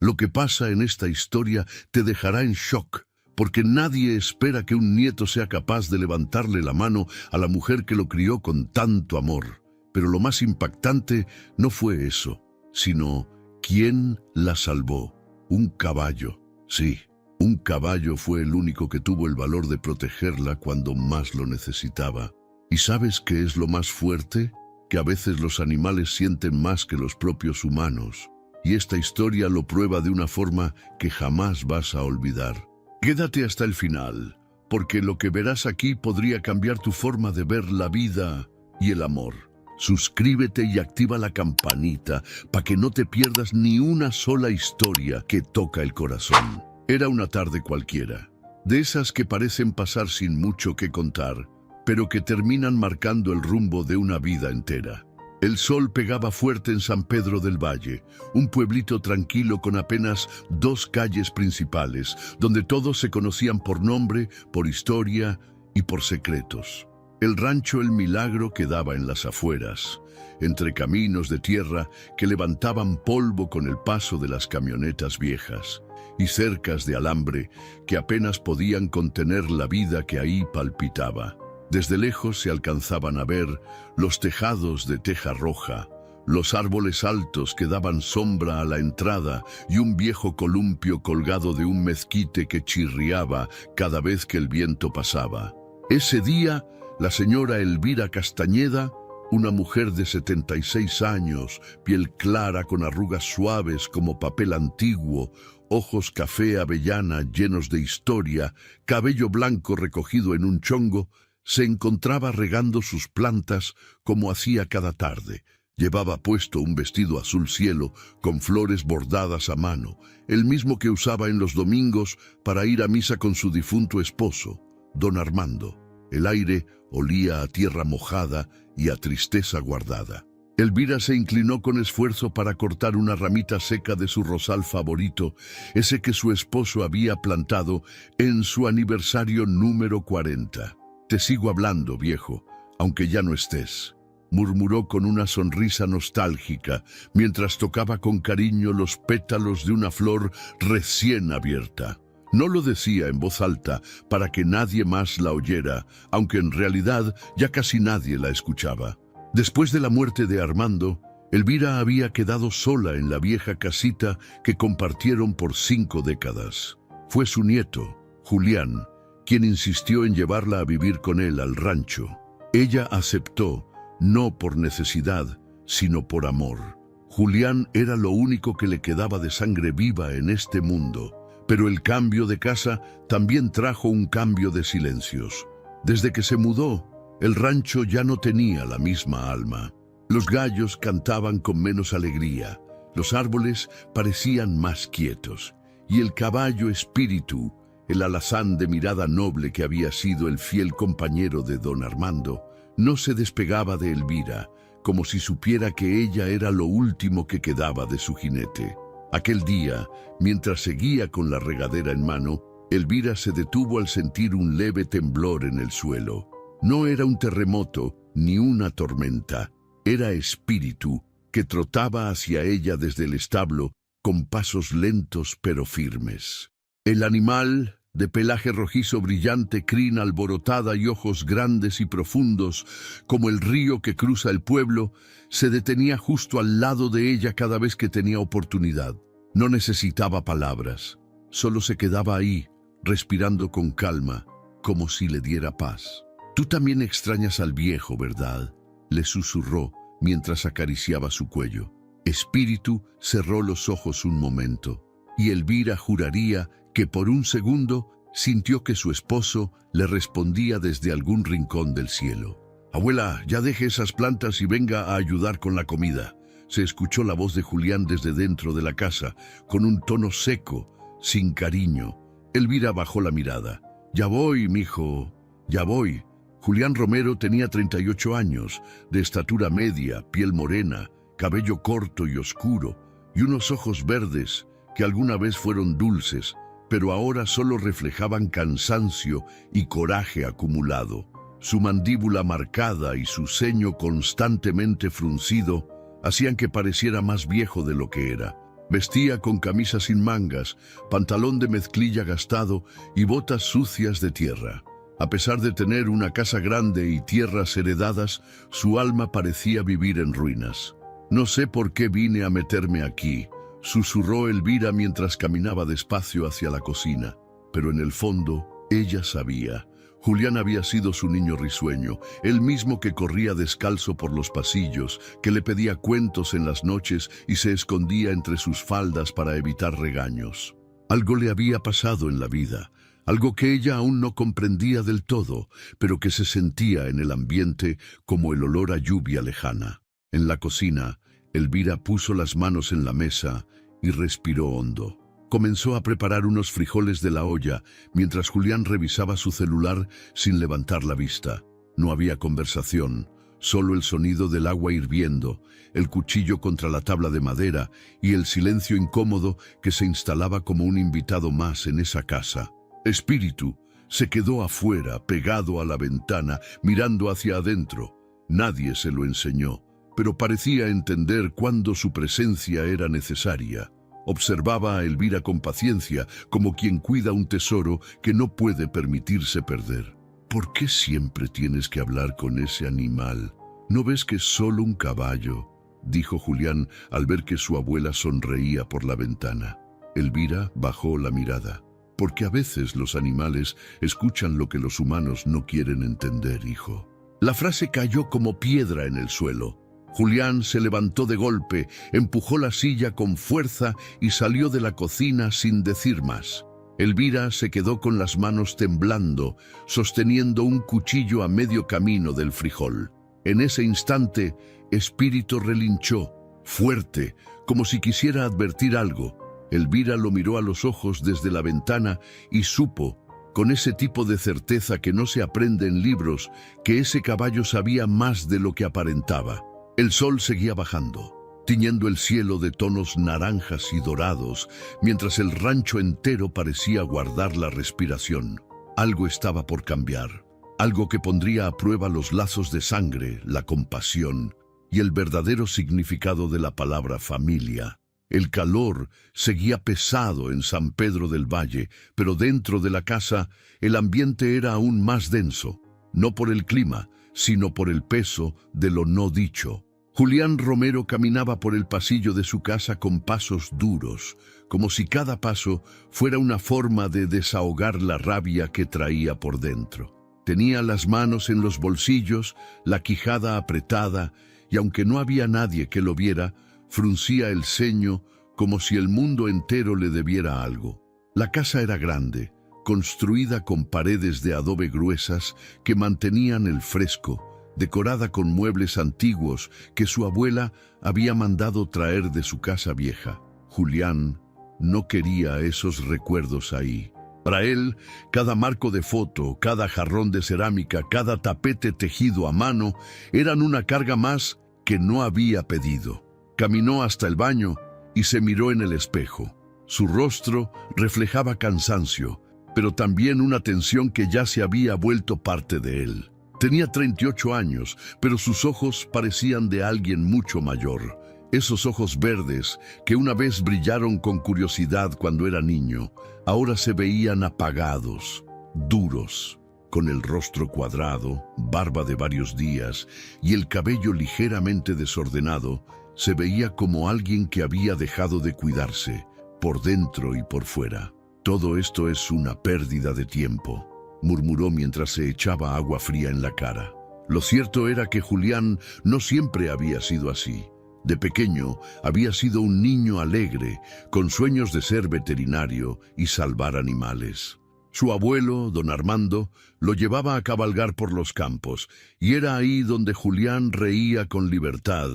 Lo que pasa en esta historia te dejará en shock, porque nadie espera que un nieto sea capaz de levantarle la mano a la mujer que lo crió con tanto amor. Pero lo más impactante no fue eso, sino quién la salvó. Un caballo. Sí, un caballo fue el único que tuvo el valor de protegerla cuando más lo necesitaba. ¿Y sabes qué es lo más fuerte? Que a veces los animales sienten más que los propios humanos. Y esta historia lo prueba de una forma que jamás vas a olvidar. Quédate hasta el final, porque lo que verás aquí podría cambiar tu forma de ver la vida y el amor. Suscríbete y activa la campanita para que no te pierdas ni una sola historia que toca el corazón. Era una tarde cualquiera, de esas que parecen pasar sin mucho que contar, pero que terminan marcando el rumbo de una vida entera. El sol pegaba fuerte en San Pedro del Valle, un pueblito tranquilo con apenas 2 calles principales, donde todos se conocían por nombre, por historia y por secretos. El rancho El Milagro quedaba en las afueras, entre caminos de tierra que levantaban polvo con el paso de las camionetas viejas, y cercas de alambre que apenas podían contener la vida que ahí palpitaba. Desde lejos se alcanzaban a ver los tejados de teja roja, los árboles altos que daban sombra a la entrada y un viejo columpio colgado de un mezquite que chirriaba cada vez que el viento pasaba. Ese día, la señora Elvira Castañeda, una mujer de 76 años, piel clara con arrugas suaves como papel antiguo, ojos café avellana llenos de historia, cabello blanco recogido en un chongo, se encontraba regando sus plantas como hacía cada tarde. Llevaba puesto un vestido azul cielo con flores bordadas a mano, el mismo que usaba en los domingos para ir a misa con su difunto esposo, don Armando. El aire olía a tierra mojada y a tristeza guardada. Elvira se inclinó con esfuerzo para cortar una ramita seca de su rosal favorito, ese que su esposo había plantado en su aniversario número 40. «Te sigo hablando, viejo, aunque ya no estés», murmuró con una sonrisa nostálgica, mientras tocaba con cariño los pétalos de una flor recién abierta. No lo decía en voz alta para que nadie más la oyera, aunque en realidad ya casi nadie la escuchaba. Después de la muerte de Armando, Elvira había quedado sola en la vieja casita que compartieron por 5 décadas. Fue su nieto, Julián, quien insistió en llevarla a vivir con él al rancho. Ella aceptó, no por necesidad, sino por amor. Julián era lo único que le quedaba de sangre viva en este mundo, pero el cambio de casa también trajo un cambio de silencios. Desde que se mudó, el rancho ya no tenía la misma alma. Los gallos cantaban con menos alegría, los árboles parecían más quietos, y el caballo espíritu, el alazán de mirada noble que había sido el fiel compañero de don Armando, no se despegaba de Elvira, como si supiera que ella era lo último que quedaba de su jinete. Aquel día, mientras seguía con la regadera en mano, Elvira se detuvo al sentir un leve temblor en el suelo. No era un terremoto ni una tormenta, era espíritu que trotaba hacia ella desde el establo con pasos lentos pero firmes. El animal, de pelaje rojizo brillante, crin alborotada y ojos grandes y profundos, como el río que cruza el pueblo, se detenía justo al lado de ella cada vez que tenía oportunidad. No necesitaba palabras, solo se quedaba ahí, respirando con calma, como si le diera paz. «Tú también extrañas al viejo, ¿verdad?», le susurró mientras acariciaba su cuello. Espíritu cerró los ojos un momento, y Elvira juraría que por un segundo sintió que su esposo le respondía desde algún rincón del cielo. «Abuela, ya deje esas plantas y venga a ayudar con la comida», se escuchó la voz de Julián desde dentro de la casa, con un tono seco, sin cariño. Elvira bajó la mirada. «Ya voy, mijo, ya voy». Julián Romero tenía 38 años, de estatura media, piel morena, cabello corto y oscuro, y unos ojos verdes que alguna vez fueron dulces, pero ahora solo reflejaban cansancio y coraje acumulado. Su mandíbula marcada y su ceño constantemente fruncido hacían que pareciera más viejo de lo que era. Vestía con camisa sin mangas, pantalón de mezclilla gastado y botas sucias de tierra. A pesar de tener una casa grande y tierras heredadas, su alma parecía vivir en ruinas. «No sé por qué vine a meterme aquí», susurró Elvira mientras caminaba despacio hacia la cocina. Pero en el fondo, ella sabía. Julián había sido su niño risueño, el mismo que corría descalzo por los pasillos, que le pedía cuentos en las noches y se escondía entre sus faldas para evitar regaños. Algo le había pasado en la vida, algo que ella aún no comprendía del todo, pero que se sentía en el ambiente como el olor a lluvia lejana. En la cocina, Elvira puso las manos en la mesa y respiró hondo. Comenzó a preparar unos frijoles de la olla mientras Julián revisaba su celular sin levantar la vista. No había conversación, solo el sonido del agua hirviendo, el cuchillo contra la tabla de madera y el silencio incómodo que se instalaba como un invitado más en esa casa. Espíritu se quedó afuera, pegado a la ventana, mirando hacia adentro. Nadie se lo enseñó, pero parecía entender cuándo su presencia era necesaria. Observaba a Elvira con paciencia, como quien cuida un tesoro que no puede permitirse perder. «¿Por qué siempre tienes que hablar con ese animal? ¿No ves que es solo un caballo?», dijo Julián al ver que su abuela sonreía por la ventana. Elvira bajó la mirada. «Porque a veces los animales escuchan lo que los humanos no quieren entender, hijo». La frase cayó como piedra en el suelo. Julián se levantó de golpe, empujó la silla con fuerza y salió de la cocina sin decir más. Elvira se quedó con las manos temblando, sosteniendo un cuchillo a medio camino del frijol. En ese instante, Espíritu relinchó, fuerte, como si quisiera advertir algo. Elvira lo miró a los ojos desde la ventana y supo, con ese tipo de certeza que no se aprende en libros, que ese caballo sabía más de lo que aparentaba. El sol seguía bajando, tiñendo el cielo de tonos naranjas y dorados, mientras el rancho entero parecía guardar la respiración. Algo estaba por cambiar, algo que pondría a prueba los lazos de sangre, la compasión y el verdadero significado de la palabra familia. El calor seguía pesado en San Pedro del Valle, pero dentro de la casa el ambiente era aún más denso, no por el clima, sino por el peso de lo no dicho. Julián Romero caminaba por el pasillo de su casa con pasos duros, como si cada paso fuera una forma de desahogar la rabia que traía por dentro. Tenía las manos en los bolsillos, la quijada apretada, y aunque no había nadie que lo viera, fruncía el ceño como si el mundo entero le debiera algo. La casa era grande, construida con paredes de adobe gruesas que mantenían el fresco, decorada con muebles antiguos que su abuela había mandado traer de su casa vieja. Julián no quería esos recuerdos ahí. Para él, cada marco de foto, cada jarrón de cerámica, cada tapete tejido a mano, eran una carga más que no había pedido. Caminó hasta el baño y se miró en el espejo. Su rostro reflejaba cansancio, pero también una tensión que ya se había vuelto parte de él. Tenía 38 años, pero sus ojos parecían de alguien mucho mayor. Esos ojos verdes, que una vez brillaron con curiosidad cuando era niño, ahora se veían apagados, duros, con el rostro cuadrado, barba de varios días y el cabello ligeramente desordenado. Se veía como alguien que había dejado de cuidarse, por dentro y por fuera. «Todo esto es una pérdida de tiempo», murmuró mientras se echaba agua fría en la cara. Lo cierto era que Julián no siempre había sido así. De pequeño había sido un niño alegre, con sueños de ser veterinario y salvar animales. Su abuelo, don Armando, lo llevaba a cabalgar por los campos, y era ahí donde Julián reía con libertad,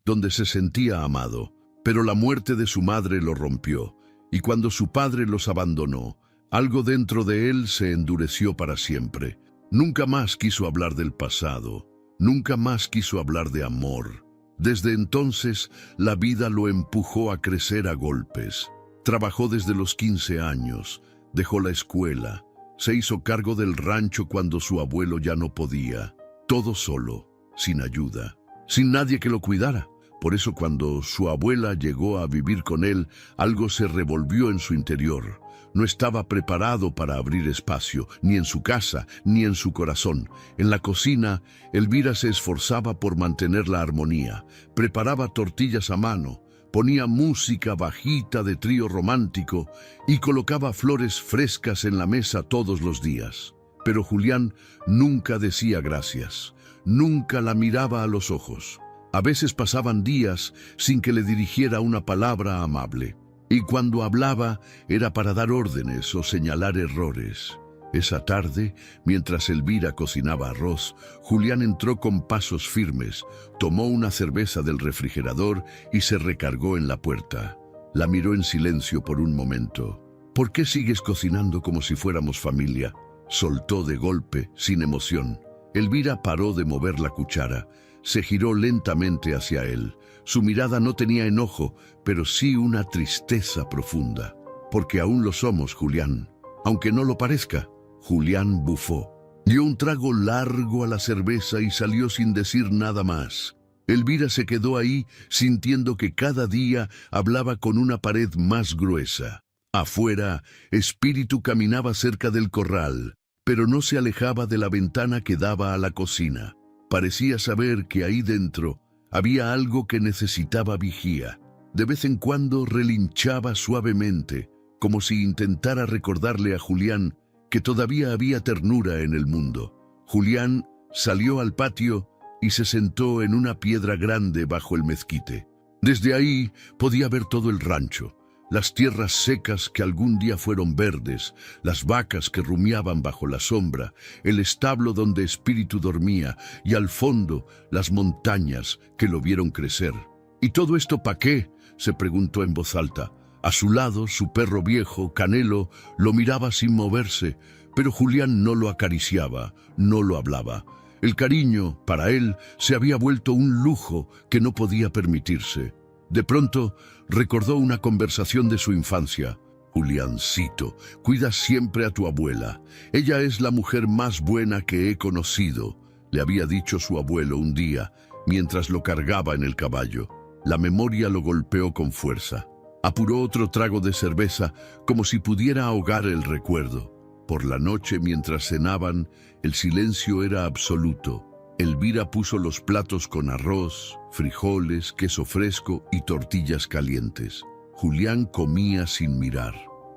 donde se sentía amado. Pero la muerte de su madre lo rompió, y cuando su padre los abandonó, algo dentro de él se endureció para siempre. Nunca más quiso hablar del pasado, nunca más quiso hablar de amor. Desde entonces, la vida lo empujó a crecer a golpes. Trabajó desde los 15 años, dejó la escuela, se hizo cargo del rancho cuando su abuelo ya no podía. Todo solo, sin ayuda, sin nadie que lo cuidara, Por eso cuando su abuela llegó a vivir con él, algo se revolvió en su interior. No estaba preparado para abrir espacio, ni en su casa, ni en su corazón. En la cocina, Elvira se esforzaba por mantener la armonía. Preparaba tortillas a mano, ponía música bajita de trío romántico y colocaba flores frescas en la mesa todos los días. Pero Julián nunca decía gracias, nunca la miraba a los ojos. A veces pasaban días sin que le dirigiera una palabra amable. Y cuando hablaba era para dar órdenes o señalar errores. Esa tarde, mientras Elvira cocinaba arroz, Julián entró con pasos firmes, tomó una cerveza del refrigerador y se recargó en la puerta. La miró en silencio por un momento. «¿Por qué sigues cocinando como si fuéramos familia?», soltó de golpe, sin emoción. Elvira paró de mover la cuchara. Se giró lentamente hacia él. Su mirada no tenía enojo, pero sí una tristeza profunda. «Porque aún lo somos, Julián, aunque no lo parezca». Julián bufó. Dio un trago largo a la cerveza y salió sin decir nada más. Elvira se quedó ahí, sintiendo que cada día hablaba con una pared más gruesa. Afuera, Espíritu caminaba cerca del corral, pero no se alejaba de la ventana que daba a la cocina. Parecía saber que ahí dentro había algo que necesitaba vigía. De vez en cuando relinchaba suavemente, como si intentara recordarle a Julián que todavía había ternura en el mundo. Julián salió al patio y se sentó en una piedra grande bajo el mezquite. Desde ahí podía ver todo el rancho, las tierras secas que algún día fueron verdes, las vacas que rumiaban bajo la sombra, el establo donde Espíritu dormía y al fondo las montañas que lo vieron crecer. «¿Y todo esto pa' qué?», se preguntó en voz alta. A su lado, su perro viejo, Canelo, lo miraba sin moverse, pero Julián no lo acariciaba, no lo hablaba. El cariño, para él, se había vuelto un lujo que no podía permitirse. De pronto, recordó una conversación de su infancia. «Juliancito, cuida siempre a tu abuela. Ella es la mujer más buena que he conocido», le había dicho su abuelo un día, mientras lo cargaba en el caballo. La memoria lo golpeó con fuerza. Apuró otro trago de cerveza, como si pudiera ahogar el recuerdo. Por la noche, mientras cenaban, el silencio era absoluto. Elvira puso los platos con arroz, frijoles, queso fresco y tortillas calientes. Julián comía sin mirar.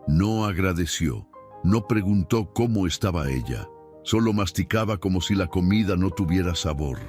No agradeció, no preguntó cómo estaba ella. Solo masticaba como si la comida no tuviera sabor.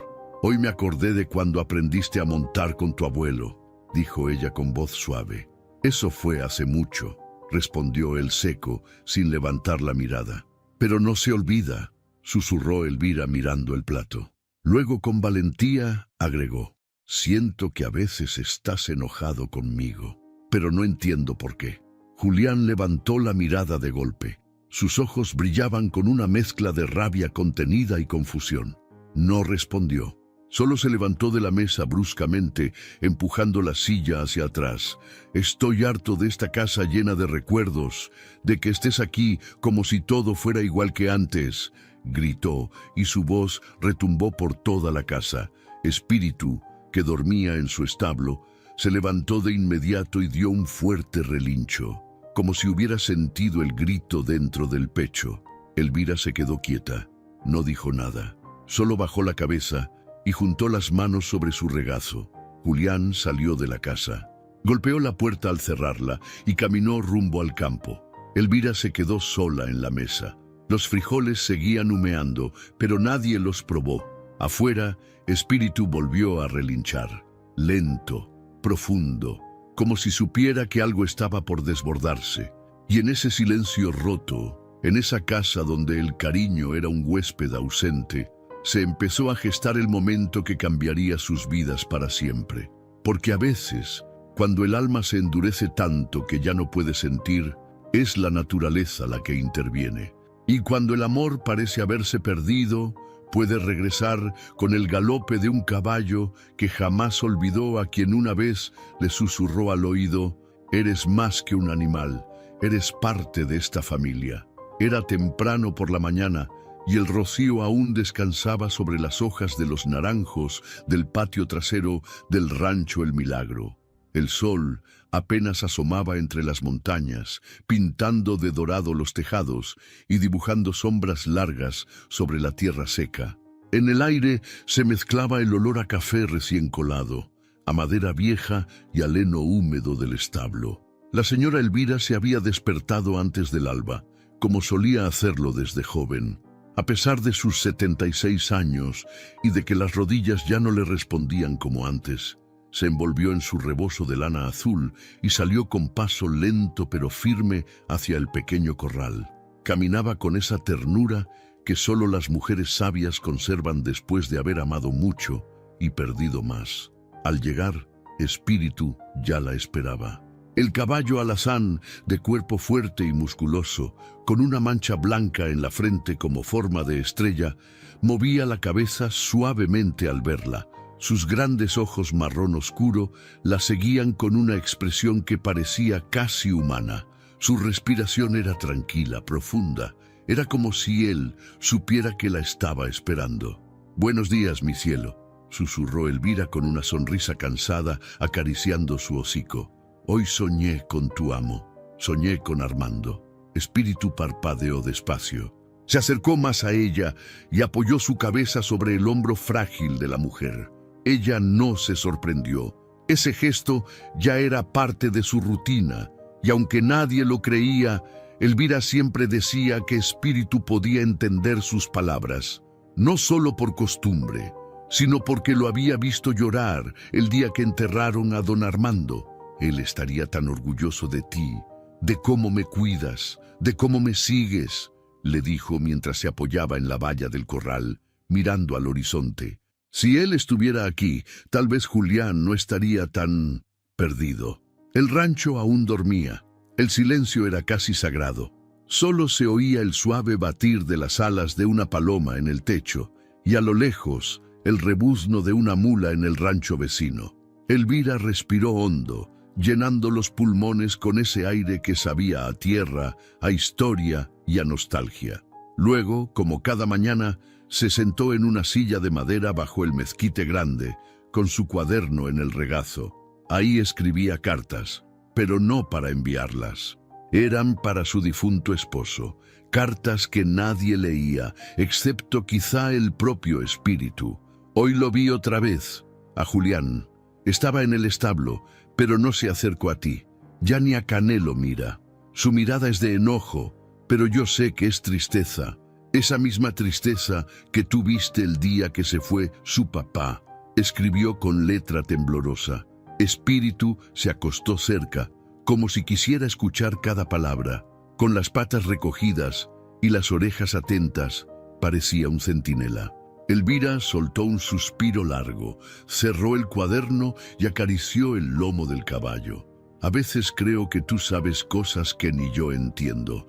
«Hoy me acordé de cuando aprendiste a montar con tu abuelo», dijo ella con voz suave. «Eso fue hace mucho», respondió él seco, sin levantar la mirada. «Pero no se olvida», susurró Elvira mirando el plato. Luego con valentía agregó: «Siento que a veces estás enojado conmigo, pero no entiendo por qué». Julián levantó la mirada de golpe. Sus ojos brillaban con una mezcla de rabia contenida y confusión. No respondió. Solo se levantó de la mesa bruscamente, empujando la silla hacia atrás. «Estoy harto de esta casa llena de recuerdos, de que estés aquí como si todo fuera igual que antes», gritó, y su voz retumbó por toda la casa. Espíritu, que dormía en su establo, se levantó de inmediato y dio un fuerte relincho, como si hubiera sentido el grito dentro del pecho. Elvira se quedó quieta. No dijo nada. Solo bajó la cabeza y juntó las manos sobre su regazo. Julián salió de la casa. Golpeó la puerta al cerrarla y caminó rumbo al campo. Elvira se quedó sola en la mesa. Los frijoles seguían humeando, pero nadie los probó. Afuera, Espíritu volvió a relinchar. Lento, profundo, como si supiera que algo estaba por desbordarse. Y en ese silencio roto, en esa casa donde el cariño era un huésped ausente, se empezó a gestar el momento que cambiaría sus vidas para siempre. Porque a veces, cuando el alma se endurece tanto que ya no puede sentir, es la naturaleza la que interviene. Y cuando el amor parece haberse perdido, puede regresar con el galope de un caballo que jamás olvidó a quien una vez le susurró al oído: «Eres más que un animal, eres parte de esta familia». Era temprano por la mañana y el rocío aún descansaba sobre las hojas de los naranjos del patio trasero del rancho El Milagro. El sol apenas asomaba entre las montañas, pintando de dorado los tejados y dibujando sombras largas sobre la tierra seca. En el aire se mezclaba el olor a café recién colado, a madera vieja y al heno húmedo del establo. La señora Elvira se había despertado antes del alba, como solía hacerlo desde joven. A pesar de sus 76 años y de que las rodillas ya no le respondían como antes, se envolvió en su rebozo de lana azul y salió con paso lento pero firme hacia el pequeño corral. Caminaba con esa ternura que solo las mujeres sabias conservan después de haber amado mucho y perdido más. Al llegar, Espíritu ya la esperaba. El caballo alazán, de cuerpo fuerte y musculoso, con una mancha blanca en la frente como forma de estrella, movía la cabeza suavemente al verla. Sus grandes ojos marrón oscuro la seguían con una expresión que parecía casi humana. Su respiración era tranquila, profunda. Era como si él supiera que la estaba esperando. «Buenos días, mi cielo», susurró Elvira con una sonrisa cansada, acariciando su hocico. «Hoy soñé con tu amo, soñé con Armando». Espíritu parpadeó despacio. Se acercó más a ella y apoyó su cabeza sobre el hombro frágil de la mujer. Ella no se sorprendió. Ese gesto ya era parte de su rutina, y aunque nadie lo creía, Elvira siempre decía que Espíritu podía entender sus palabras, no solo por costumbre, sino porque lo había visto llorar el día que enterraron a don Armando. Él estaría tan orgulloso de ti, de cómo me cuidas, de cómo me sigues, le dijo mientras se apoyaba en la valla del corral, mirando al horizonte. Si él estuviera aquí, tal vez Julián no estaría tan perdido. El rancho aún dormía. El silencio era casi sagrado. Solo se oía el suave batir de las alas de una paloma en el techo y a lo lejos el rebuzno de una mula en el rancho vecino. Elvira respiró hondo, llenando los pulmones con ese aire que sabía a tierra, a historia y a nostalgia. Luego, como cada mañana, se sentó en una silla de madera bajo el mezquite grande, con su cuaderno en el regazo. Ahí escribía cartas, pero no para enviarlas. Eran para su difunto esposo, cartas que nadie leía, excepto quizá el propio Espíritu. Hoy lo vi otra vez, a Julián. Estaba en el establo, pero no se acercó a ti. Ya ni a Canelo mira. Su mirada es de enojo, pero yo sé que es tristeza. Esa misma tristeza que tú viste el día que se fue su papá. Escribió con letra temblorosa. Espíritu se acostó cerca, como si quisiera escuchar cada palabra. Con las patas recogidas y las orejas atentas, parecía un centinela. Elvira soltó un suspiro largo, cerró el cuaderno y acarició el lomo del caballo. A veces creo que tú sabes cosas que ni yo entiendo,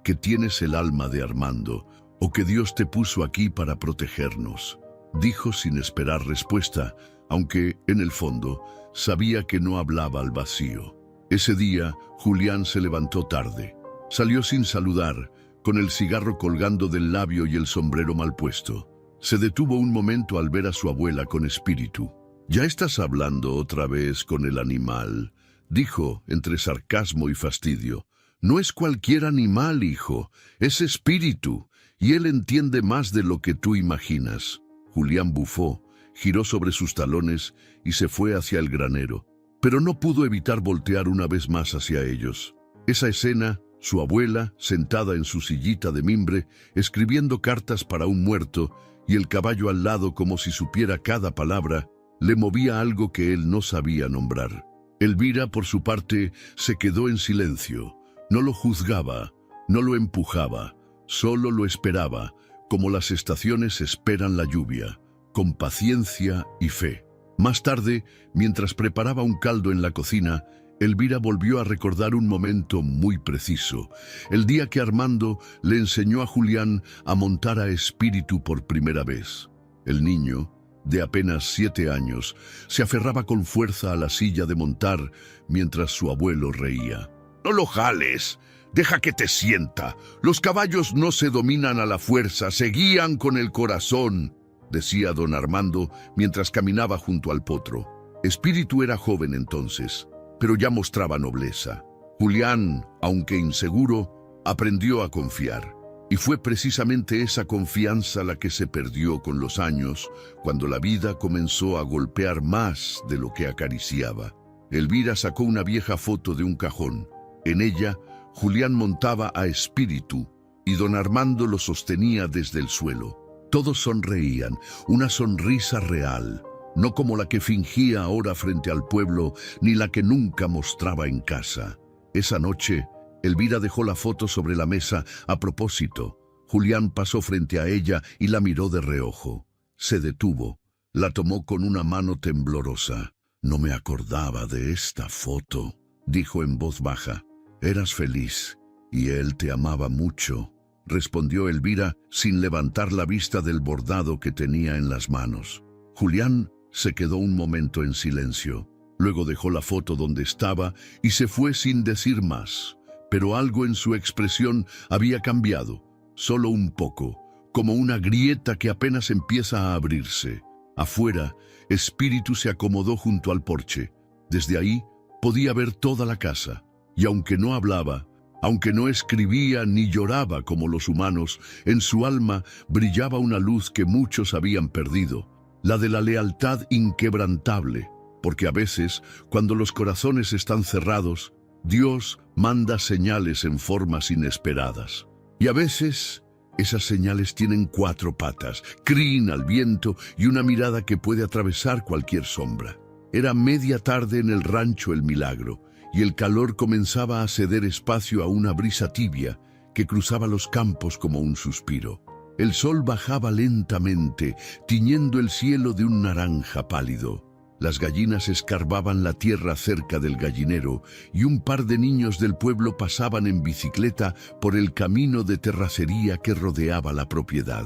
que tienes el alma de Armando, o que Dios te puso aquí para protegernos, dijo sin esperar respuesta, aunque, en el fondo, sabía que no hablaba al vacío. Ese día, Julián se levantó tarde. Salió sin saludar, con el cigarro colgando del labio y el sombrero mal puesto. Se detuvo un momento al ver a su abuela con Espíritu. «¿Ya estás hablando otra vez con el animal?», dijo, entre sarcasmo y fastidio. «No es cualquier animal, hijo, es Espíritu, y él entiende más de lo que tú imaginas». Julián bufó, giró sobre sus talones y se fue hacia el granero, pero no pudo evitar voltear una vez más hacia ellos. Esa escena, su abuela, sentada en su sillita de mimbre, escribiendo cartas para un muerto, y el caballo al lado como si supiera cada palabra, le movía algo que él no sabía nombrar. Elvira, por su parte, se quedó en silencio. No lo juzgaba, no lo empujaba, solo lo esperaba, como las estaciones esperan la lluvia, con paciencia y fe. Más tarde, mientras preparaba un caldo en la cocina, Elvira volvió a recordar un momento muy preciso, el día que Armando le enseñó a Julián a montar a Espíritu por primera vez. El niño, de apenas 7 años, se aferraba con fuerza a la silla de montar mientras su abuelo reía. «No lo jales, Deja que te sienta. Los caballos no se dominan a la fuerza, se guían con el corazón, decía don Armando mientras caminaba junto al potro. Espíritu era joven entonces, pero ya mostraba nobleza. Julián, aunque inseguro, aprendió a confiar. Y fue precisamente esa confianza la que se perdió con los años, cuando la vida comenzó a golpear más de lo que acariciaba. Elvira sacó una vieja foto de un cajón. En ella, Julián montaba a Espíritu y don Armando lo sostenía desde el suelo. Todos sonreían, una sonrisa real, no como la que fingía ahora frente al pueblo, ni la que nunca mostraba en casa. Esa noche, Elvira dejó la foto sobre la mesa a propósito. Julián pasó frente a ella y la miró de reojo. Se detuvo, la tomó con una mano temblorosa. «No me acordaba de esta foto», dijo en voz baja. «Eras feliz, y él te amaba mucho», respondió Elvira sin levantar la vista del bordado que tenía en las manos. Julián se quedó un momento en silencio. Luego dejó la foto donde estaba y se fue sin decir más. Pero algo en su expresión había cambiado, solo un poco, como una grieta que apenas empieza a abrirse. Afuera, Espíritu se acomodó junto al porche. Desde ahí podía ver toda la casa, y aunque no hablaba, aunque no escribía ni lloraba como los humanos, en su alma brillaba una luz que muchos habían perdido, la de la lealtad inquebrantable, porque a veces, cuando los corazones están cerrados, Dios manda señales en formas inesperadas. Y a veces, esas señales tienen 4 patas, crin al viento y una mirada que puede atravesar cualquier sombra. Era media tarde en el rancho El Milagro, y el calor comenzaba a ceder espacio a una brisa tibia que cruzaba los campos como un suspiro. El sol bajaba lentamente, tiñendo el cielo de un naranja pálido. Las gallinas escarbaban la tierra cerca del gallinero y un par de niños del pueblo pasaban en bicicleta por el camino de terracería que rodeaba la propiedad.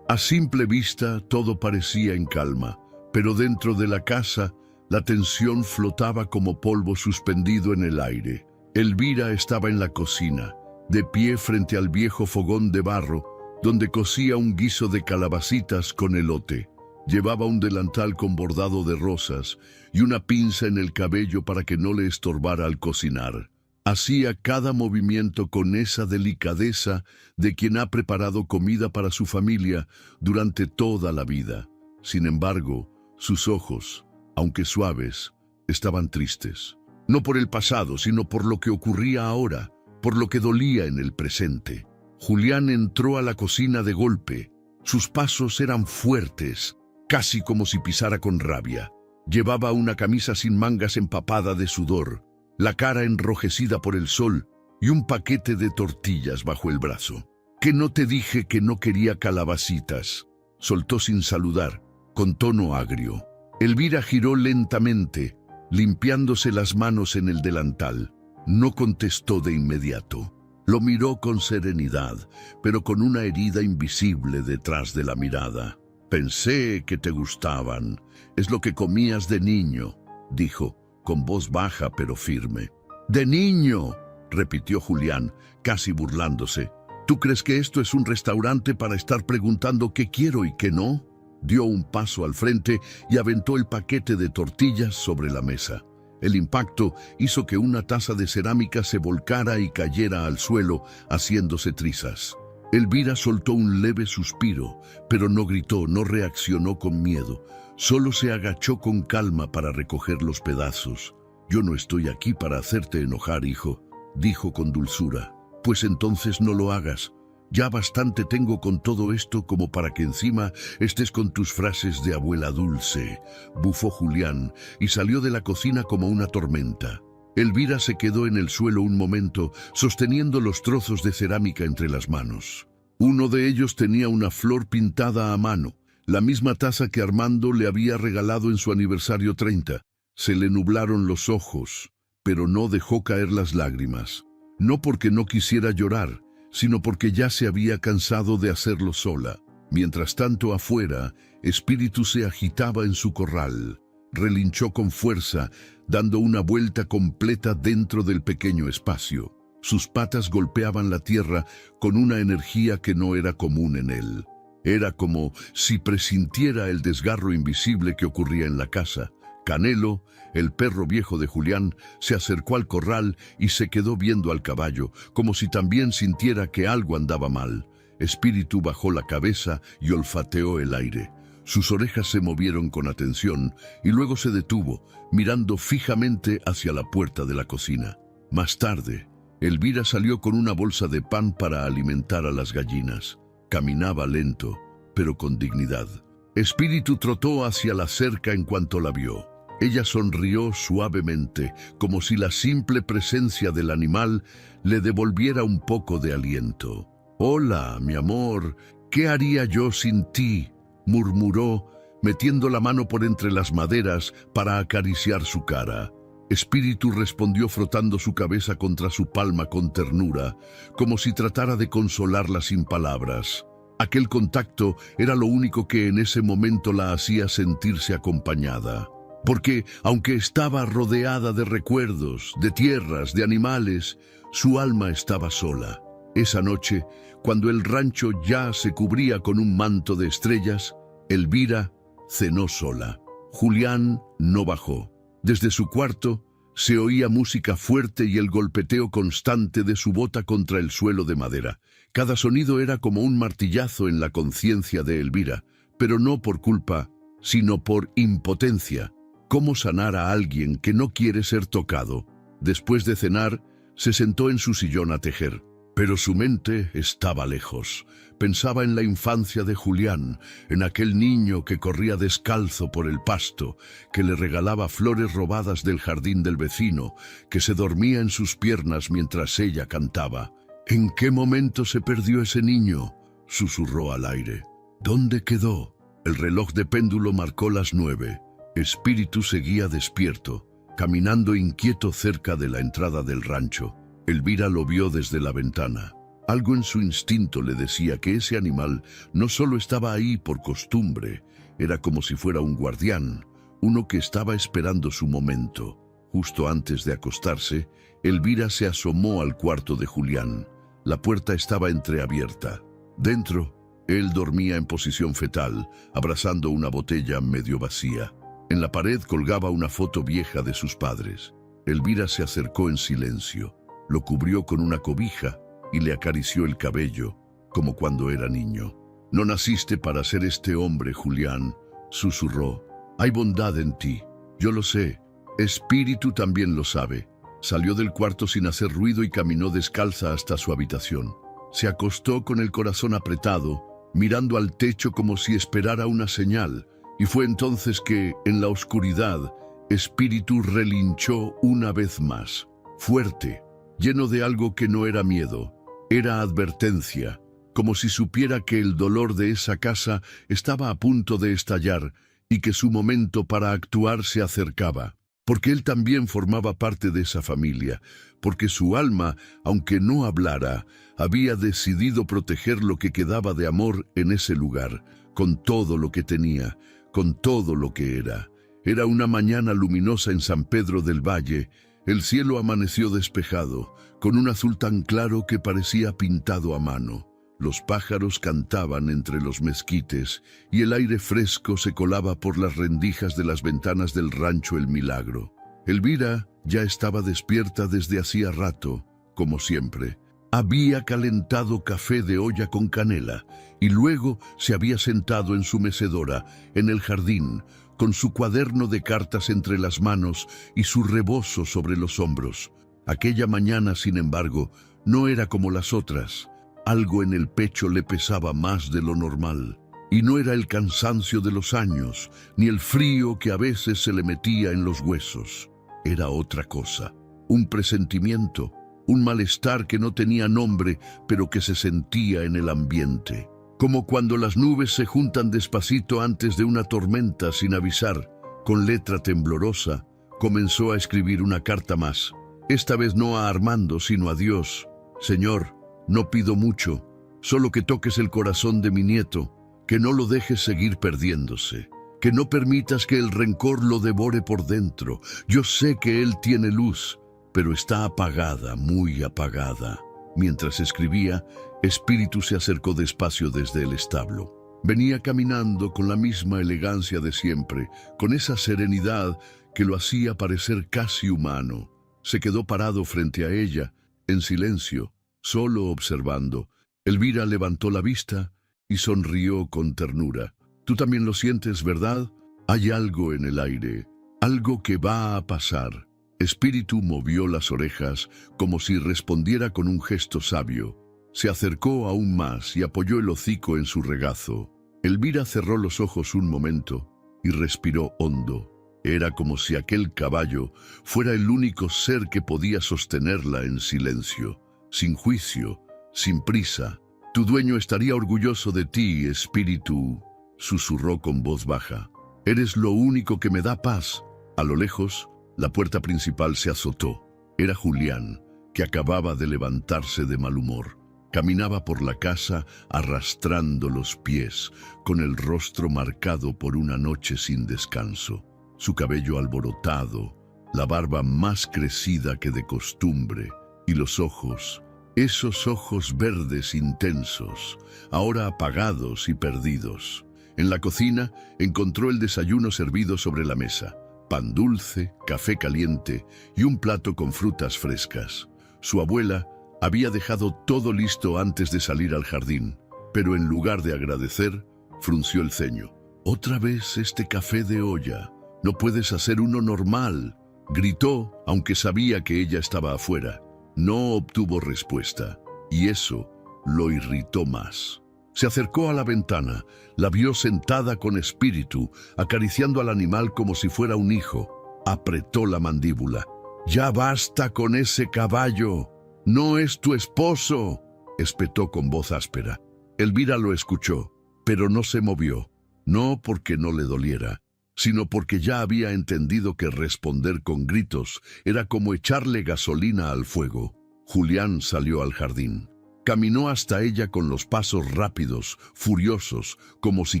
A simple vista todo parecía en calma, pero dentro de la casa la tensión flotaba como polvo suspendido en el aire. Elvira estaba en la cocina, de pie frente al viejo fogón de barro, donde cocía un guiso de calabacitas con elote. Llevaba un delantal con bordado de rosas y una pinza en el cabello para que no le estorbara al cocinar. Hacía cada movimiento con esa delicadeza de quien ha preparado comida para su familia durante toda la vida. Sin embargo, sus ojos, aunque suaves, estaban tristes. No por el pasado, sino por lo que ocurría ahora, por lo que dolía en el presente. Julián entró a la cocina de golpe. Sus pasos eran fuertes, casi como si pisara con rabia. Llevaba una camisa sin mangas empapada de sudor, la cara enrojecida por el sol y un paquete de tortillas bajo el brazo. «¿Que no te dije que no quería calabacitas?», soltó sin saludar, con tono agrio. Elvira giró lentamente, limpiándose las manos en el delantal. No contestó de inmediato. Lo miró con serenidad, pero con una herida invisible detrás de la mirada. «Pensé que te gustaban. Es lo que comías de niño», dijo, con voz baja pero firme. «¿De niño?», repitió Julián, casi burlándose. «¿Tú crees que esto es un restaurante para estar preguntando qué quiero y qué no?». Dio un paso al frente y aventó el paquete de tortillas sobre la mesa. El impacto hizo que una taza de cerámica se volcara y cayera al suelo, haciéndose trizas. Elvira soltó un leve suspiro, pero no gritó, no reaccionó con miedo. Solo se agachó con calma para recoger los pedazos. «Yo no estoy aquí para hacerte enojar, hijo», dijo con dulzura. «Pues entonces no lo hagas. Ya bastante tengo con todo esto como para que encima estés con tus frases de abuela dulce», bufó Julián y salió de la cocina como una tormenta. Elvira se quedó en el suelo un momento, sosteniendo los trozos de cerámica entre las manos. Uno de ellos tenía una flor pintada a mano, la misma taza que Armando le había regalado en su aniversario 30. Se le nublaron los ojos, pero no dejó caer las lágrimas. No porque no quisiera llorar, sino porque ya se había cansado de hacerlo sola. Mientras tanto, afuera, Espíritu se agitaba en su corral. Relinchó con fuerza, dando una vuelta completa dentro del pequeño espacio. Sus patas golpeaban la tierra con una energía que no era común en él. Era como si presintiera el desgarro invisible que ocurría en la casa. Canelo, el perro viejo de Julián, se acercó al corral y se quedó viendo al caballo, como si también sintiera que algo andaba mal. Espíritu bajó la cabeza y olfateó el aire. Sus orejas se movieron con atención y luego se detuvo, mirando fijamente hacia la puerta de la cocina. Más tarde, Elvira salió con una bolsa de pan para alimentar a las gallinas. Caminaba lento, pero con dignidad. Espíritu trotó hacia la cerca en cuanto la vio. Ella sonrió suavemente, como si la simple presencia del animal le devolviera un poco de aliento. «Hola, mi amor, ¿qué haría yo sin ti?», murmuró, metiendo la mano por entre las maderas para acariciar su cara. Espíritu respondió frotando su cabeza contra su palma con ternura, como si tratara de consolarla sin palabras. Aquel contacto era lo único que en ese momento la hacía sentirse acompañada. Porque, aunque estaba rodeada de recuerdos, de tierras, de animales, su alma estaba sola. Esa noche, cuando el rancho ya se cubría con un manto de estrellas, Elvira cenó sola. Julián no bajó. Desde su cuarto se oía música fuerte y el golpeteo constante de su bota contra el suelo de madera. Cada sonido era como un martillazo en la conciencia de Elvira, pero no por culpa, sino por impotencia. ¿Cómo sanar a alguien que no quiere ser tocado? Después de cenar, se sentó en su sillón a tejer. Pero su mente estaba lejos. Pensaba en la infancia de Julián, en aquel niño que corría descalzo por el pasto, que le regalaba flores robadas del jardín del vecino, que se dormía en sus piernas mientras ella cantaba. «¿En qué momento se perdió ese niño?», susurró al aire. «¿Dónde quedó?». El reloj de péndulo marcó las 9. Espíritu seguía despierto, caminando inquieto cerca de la entrada del rancho. Elvira lo vio desde la ventana. Algo en su instinto le decía que ese animal no solo estaba ahí por costumbre, era como si fuera un guardián, uno que estaba esperando su momento. Justo antes de acostarse, Elvira se asomó al cuarto de Julián. La puerta estaba entreabierta. Dentro, él dormía en posición fetal, abrazando una botella medio vacía. En la pared colgaba una foto vieja de sus padres. Elvira se acercó en silencio. Lo cubrió con una cobija y le acarició el cabello, como cuando era niño. «No naciste para ser este hombre, Julián», susurró. «Hay bondad en ti, yo lo sé. Espíritu también lo sabe». Salió del cuarto sin hacer ruido y caminó descalza hasta su habitación. Se acostó con el corazón apretado, mirando al techo como si esperara una señal, y fue entonces que, en la oscuridad, Espíritu relinchó una vez más, fuerte, lleno de algo que no era miedo, era advertencia, como si supiera que el dolor de esa casa estaba a punto de estallar y que su momento para actuar se acercaba, porque él también formaba parte de esa familia, porque su alma, aunque no hablara, había decidido proteger lo que quedaba de amor en ese lugar, con todo lo que tenía, con todo lo que era. Era una mañana luminosa en San Pedro del Valle. El cielo amaneció despejado, con un azul tan claro que parecía pintado a mano. Los pájaros cantaban entre los mezquites y el aire fresco se colaba por las rendijas de las ventanas del rancho El Milagro. Elvira ya estaba despierta desde hacía rato, como siempre. Había calentado café de olla con canela y luego se había sentado en su mecedora, en el jardín, con su cuaderno de cartas entre las manos y su rebozo sobre los hombros. Aquella mañana, sin embargo, no era como las otras. Algo en el pecho le pesaba más de lo normal. Y no era el cansancio de los años, ni el frío que a veces se le metía en los huesos. Era otra cosa, un presentimiento, un malestar que no tenía nombre, pero que se sentía en el ambiente. Como cuando las nubes se juntan despacito antes de una tormenta sin avisar. Con letra temblorosa, comenzó a escribir una carta más. Esta vez no a Armando, sino a Dios. «Señor, no pido mucho, solo que toques el corazón de mi nieto, que no lo dejes seguir perdiéndose, que no permitas que el rencor lo devore por dentro. Yo sé que él tiene luz, pero está apagada, muy apagada. Mientras escribía, Espíritu se acercó despacio desde el establo. Venía caminando con la misma elegancia de siempre, con esa serenidad que lo hacía parecer casi humano. Se quedó parado frente a ella, en silencio, solo observando. Elvira levantó la vista y sonrió con ternura. «Tú también lo sientes, ¿verdad? Hay algo en el aire, algo que va a pasar». Espíritu movió las orejas como si respondiera con un gesto sabio. Se acercó aún más y apoyó el hocico en su regazo. Elvira cerró los ojos un momento y respiró hondo. Era como si aquel caballo fuera el único ser que podía sostenerla en silencio, sin juicio, sin prisa. «Tu dueño estaría orgulloso de ti, Espíritu», susurró con voz baja. «Eres lo único que me da paz». A lo lejos, la puerta principal se azotó. Era Julián, que acababa de levantarse de mal humor. Caminaba por la casa arrastrando los pies, con el rostro marcado por una noche sin descanso. Su cabello alborotado, la barba más crecida que de costumbre, y los ojos, esos ojos verdes intensos, ahora apagados y perdidos. En la cocina encontró el desayuno servido sobre la mesa. Pan dulce, café caliente y un plato con frutas frescas. Su abuela había dejado todo listo antes de salir al jardín, pero en lugar de agradecer, frunció el ceño. «Otra vez este café de olla. No puedes hacer uno normal», gritó, aunque sabía que ella estaba afuera. No obtuvo respuesta, y eso lo irritó más. Se acercó a la ventana, la vio sentada con Espíritu, acariciando al animal como si fuera un hijo. Apretó la mandíbula. «Ya basta con ese caballo. No es tu esposo», espetó con voz áspera. Elvira lo escuchó, pero no se movió. No porque no le doliera, sino porque ya había entendido que responder con gritos era como echarle gasolina al fuego. Julián salió al jardín. Caminó hasta ella con los pasos rápidos, furiosos, como si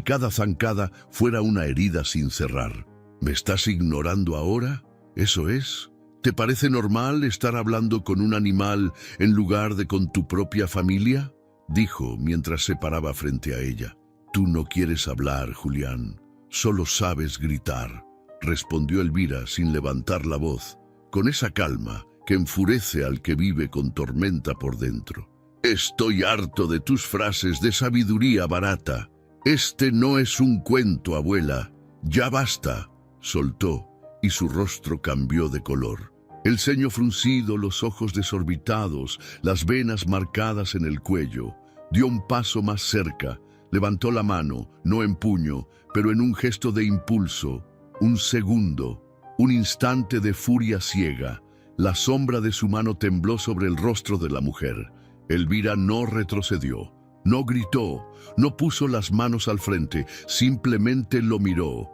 cada zancada fuera una herida sin cerrar. «¿Me estás ignorando ahora? ¿Eso es? ¿Te parece normal estar hablando con un animal en lugar de con tu propia familia?», dijo mientras se paraba frente a ella. «Tú no quieres hablar, Julián. Solo sabes gritar», respondió Elvira sin levantar la voz, con esa calma que enfurece al que vive con tormenta por dentro. «Estoy harto de tus frases de sabiduría barata. Este no es un cuento, abuela. Ya basta», soltó, y su rostro cambió de color. El ceño fruncido, los ojos desorbitados, las venas marcadas en el cuello. Dio un paso más cerca, levantó la mano, no en puño, pero en un gesto de impulso. Un segundo, un instante de furia ciega. La sombra de su mano tembló sobre el rostro de la mujer. Elvira no retrocedió, no gritó, no puso las manos al frente, simplemente lo miró,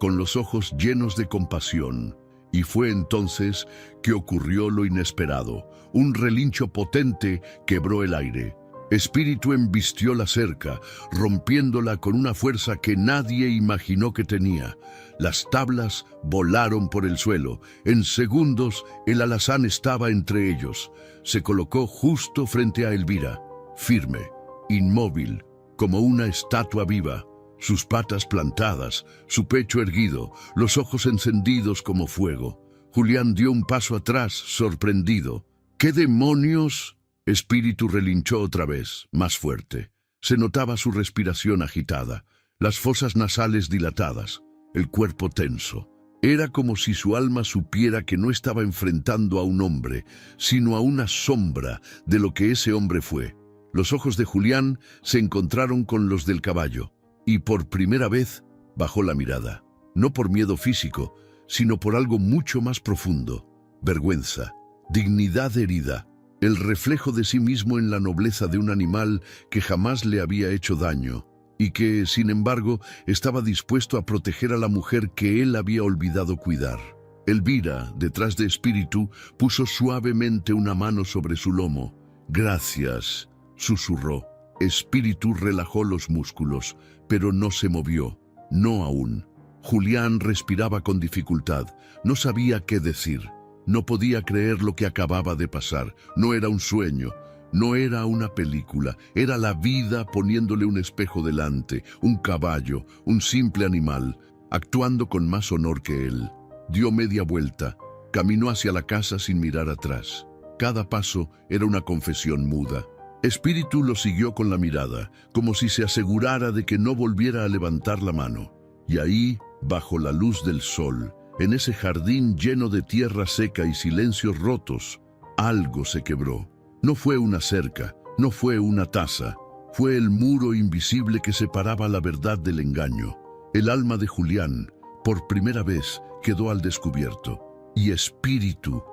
con los ojos llenos de compasión. Y fue entonces que ocurrió lo inesperado. Un relincho potente quebró el aire. Espíritu embistió la cerca, rompiéndola con una fuerza que nadie imaginó que tenía. Las tablas volaron por el suelo. En segundos, el alazán estaba entre ellos. Se colocó justo frente a Elvira, firme, inmóvil, como una estatua viva. Sus patas plantadas, su pecho erguido, los ojos encendidos como fuego. Julián dio un paso atrás, sorprendido. «¿Qué demonios?», Espíritu relinchó otra vez, más fuerte. Se notaba su respiración agitada, las fosas nasales dilatadas, el cuerpo tenso. Era como si su alma supiera que no estaba enfrentando a un hombre, sino a una sombra de lo que ese hombre fue. Los ojos de Julián se encontraron con los del caballo, y por primera vez bajó la mirada, no por miedo físico, sino por algo mucho más profundo: vergüenza, dignidad herida, el reflejo de sí mismo en la nobleza de un animal que jamás le había hecho daño y que, sin embargo, estaba dispuesto a proteger a la mujer que él había olvidado cuidar. Elvira, detrás de Espíritu, puso suavemente una mano sobre su lomo. «Gracias», susurró. Espíritu relajó los músculos, pero no se movió, no aún. Julián respiraba con dificultad, no sabía qué decir. No podía creer lo que acababa de pasar. No era un sueño, no era una película, era la vida poniéndole un espejo delante, un caballo, un simple animal, actuando con más honor que él. Dio media vuelta, caminó hacia la casa sin mirar atrás. Cada paso era una confesión muda. Espíritu lo siguió con la mirada, como si se asegurara de que no volviera a levantar la mano. Y ahí, bajo la luz del sol, en ese jardín lleno de tierra seca y silencios rotos, algo se quebró. No fue una cerca, no fue una taza, fue el muro invisible que separaba la verdad del engaño. El alma de Julián, por primera vez, quedó al descubierto. Y Espíritu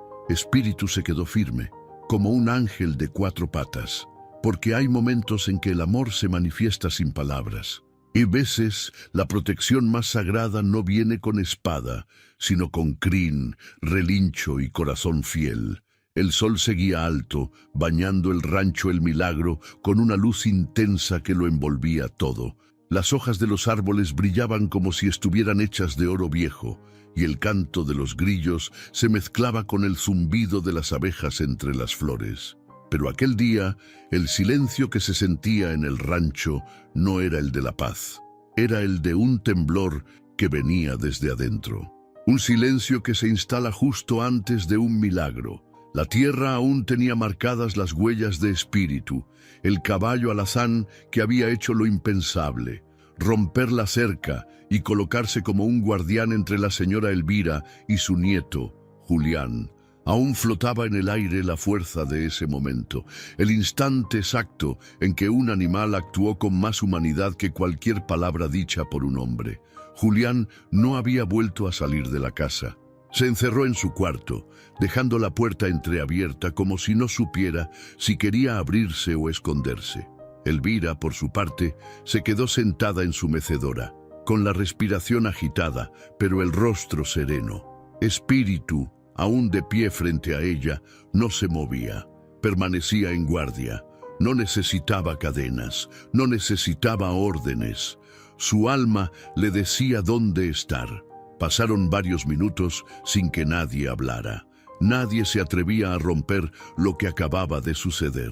se quedó firme, como un ángel de 4 patas. Porque hay momentos en que el amor se manifiesta sin palabras. Y veces la protección más sagrada no viene con espada, sino con crin, relincho y corazón fiel. El sol seguía alto, bañando el rancho El Milagro con una luz intensa que lo envolvía todo. Las hojas de los árboles brillaban como si estuvieran hechas de oro viejo, y el canto de los grillos se mezclaba con el zumbido de las abejas entre las flores. Pero aquel día, el silencio que se sentía en el rancho no era el de la paz. Era el de un temblor que venía desde adentro. Un silencio que se instala justo antes de un milagro. La tierra aún tenía marcadas las huellas de Espíritu, el caballo alazán que había hecho lo impensable, romper la cerca y colocarse como un guardián entre la señora Elvira y su nieto, Julián. Aún flotaba en el aire la fuerza de ese momento, el instante exacto en que un animal actuó con más humanidad que cualquier palabra dicha por un hombre. Julián no había vuelto a salir de la casa. Se encerró en su cuarto, dejando la puerta entreabierta como si no supiera si quería abrirse o esconderse. Elvira, por su parte, se quedó sentada en su mecedora, con la respiración agitada, pero el rostro sereno. Espíritu, aún de pie frente a ella, no se movía. Permanecía en guardia. No necesitaba cadenas, no necesitaba órdenes. Su alma le decía dónde estar. Pasaron varios minutos sin que nadie hablara. Nadie se atrevía a romper lo que acababa de suceder.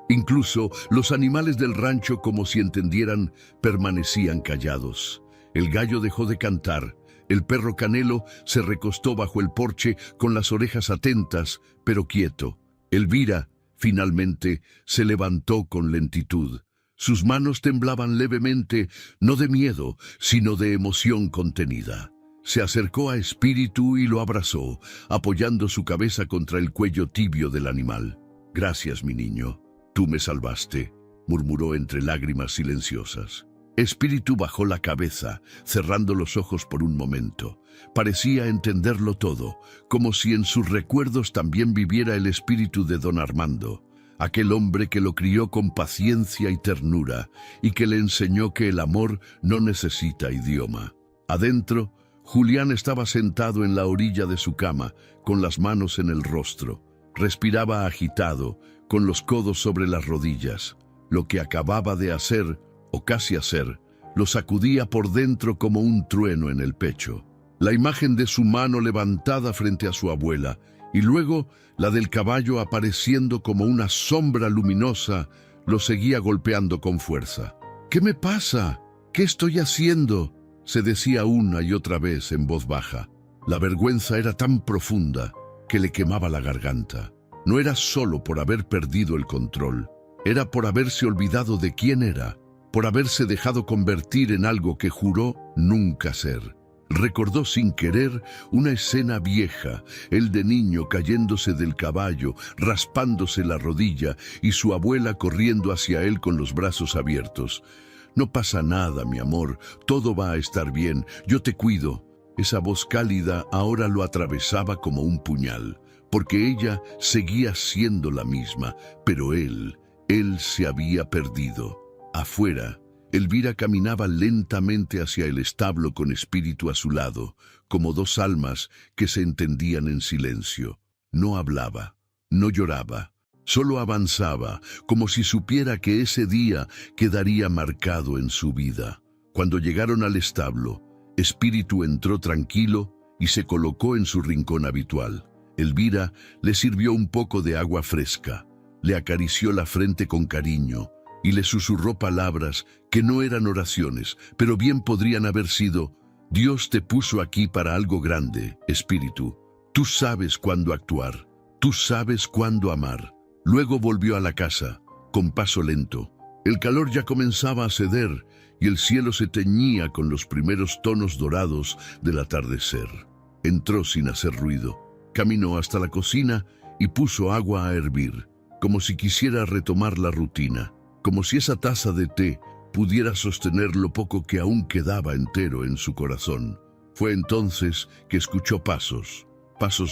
Incluso los animales del rancho, como si entendieran, permanecían callados. El gallo dejó de cantar. El perro Canelo se recostó bajo el porche con las orejas atentas, pero quieto. Elvira, finalmente, se levantó con lentitud. Sus manos temblaban levemente, no de miedo, sino de emoción contenida. Se acercó a Espíritu y lo abrazó, apoyando su cabeza contra el cuello tibio del animal. «Gracias, mi niño. Tú me salvaste», murmuró entre lágrimas silenciosas. Espíritu bajó la cabeza, cerrando los ojos por un momento. Parecía entenderlo todo, como si en sus recuerdos también viviera el espíritu de don Armando, aquel hombre que lo crió con paciencia y ternura, y que le enseñó que el amor no necesita idioma. Adentro, Julián estaba sentado en la orilla de su cama, con las manos en el rostro. Respiraba agitado, con los codos sobre las rodillas. Lo que acababa de hacer, o casi hacer, lo sacudía por dentro como un trueno en el pecho. La imagen de su mano levantada frente a su abuela, y luego la del caballo apareciendo como una sombra luminosa, lo seguía golpeando con fuerza. «¿Qué me pasa? ¿Qué estoy haciendo?», se decía una y otra vez en voz baja. La vergüenza era tan profunda que le quemaba la garganta. No era solo por haber perdido el control, era por haberse olvidado de quién era, por haberse dejado convertir en algo que juró nunca ser. Recordó sin querer una escena vieja, el de niño cayéndose del caballo, raspándose la rodilla y su abuela corriendo hacia él con los brazos abiertos. «No pasa nada, mi amor, todo va a estar bien, yo te cuido». Esa voz cálida ahora lo atravesaba como un puñal, porque ella seguía siendo la misma, pero él se había perdido. Afuera, Elvira caminaba lentamente hacia el establo con Espíritu a su lado, como dos almas que se entendían en silencio. No hablaba, no lloraba, solo avanzaba, como si supiera que ese día quedaría marcado en su vida. Cuando llegaron al establo, Espíritu entró tranquilo y se colocó en su rincón habitual. Elvira le sirvió un poco de agua fresca, le acarició la frente con cariño y le susurró palabras que no eran oraciones, pero bien podrían haber sido: Dios te puso aquí para algo grande, espíritu. Tú sabes cuándo actuar, tú sabes cuándo amar. Luego volvió a la casa, con paso lento. El calor ya comenzaba a ceder y el cielo se teñía con los primeros tonos dorados del atardecer. Entró sin hacer ruido, caminó hasta la cocina y puso agua a hervir, como si quisiera retomar la rutina, como si esa taza de té pudiera sostener lo poco que aún quedaba entero en su corazón. Fue entonces que escuchó pasos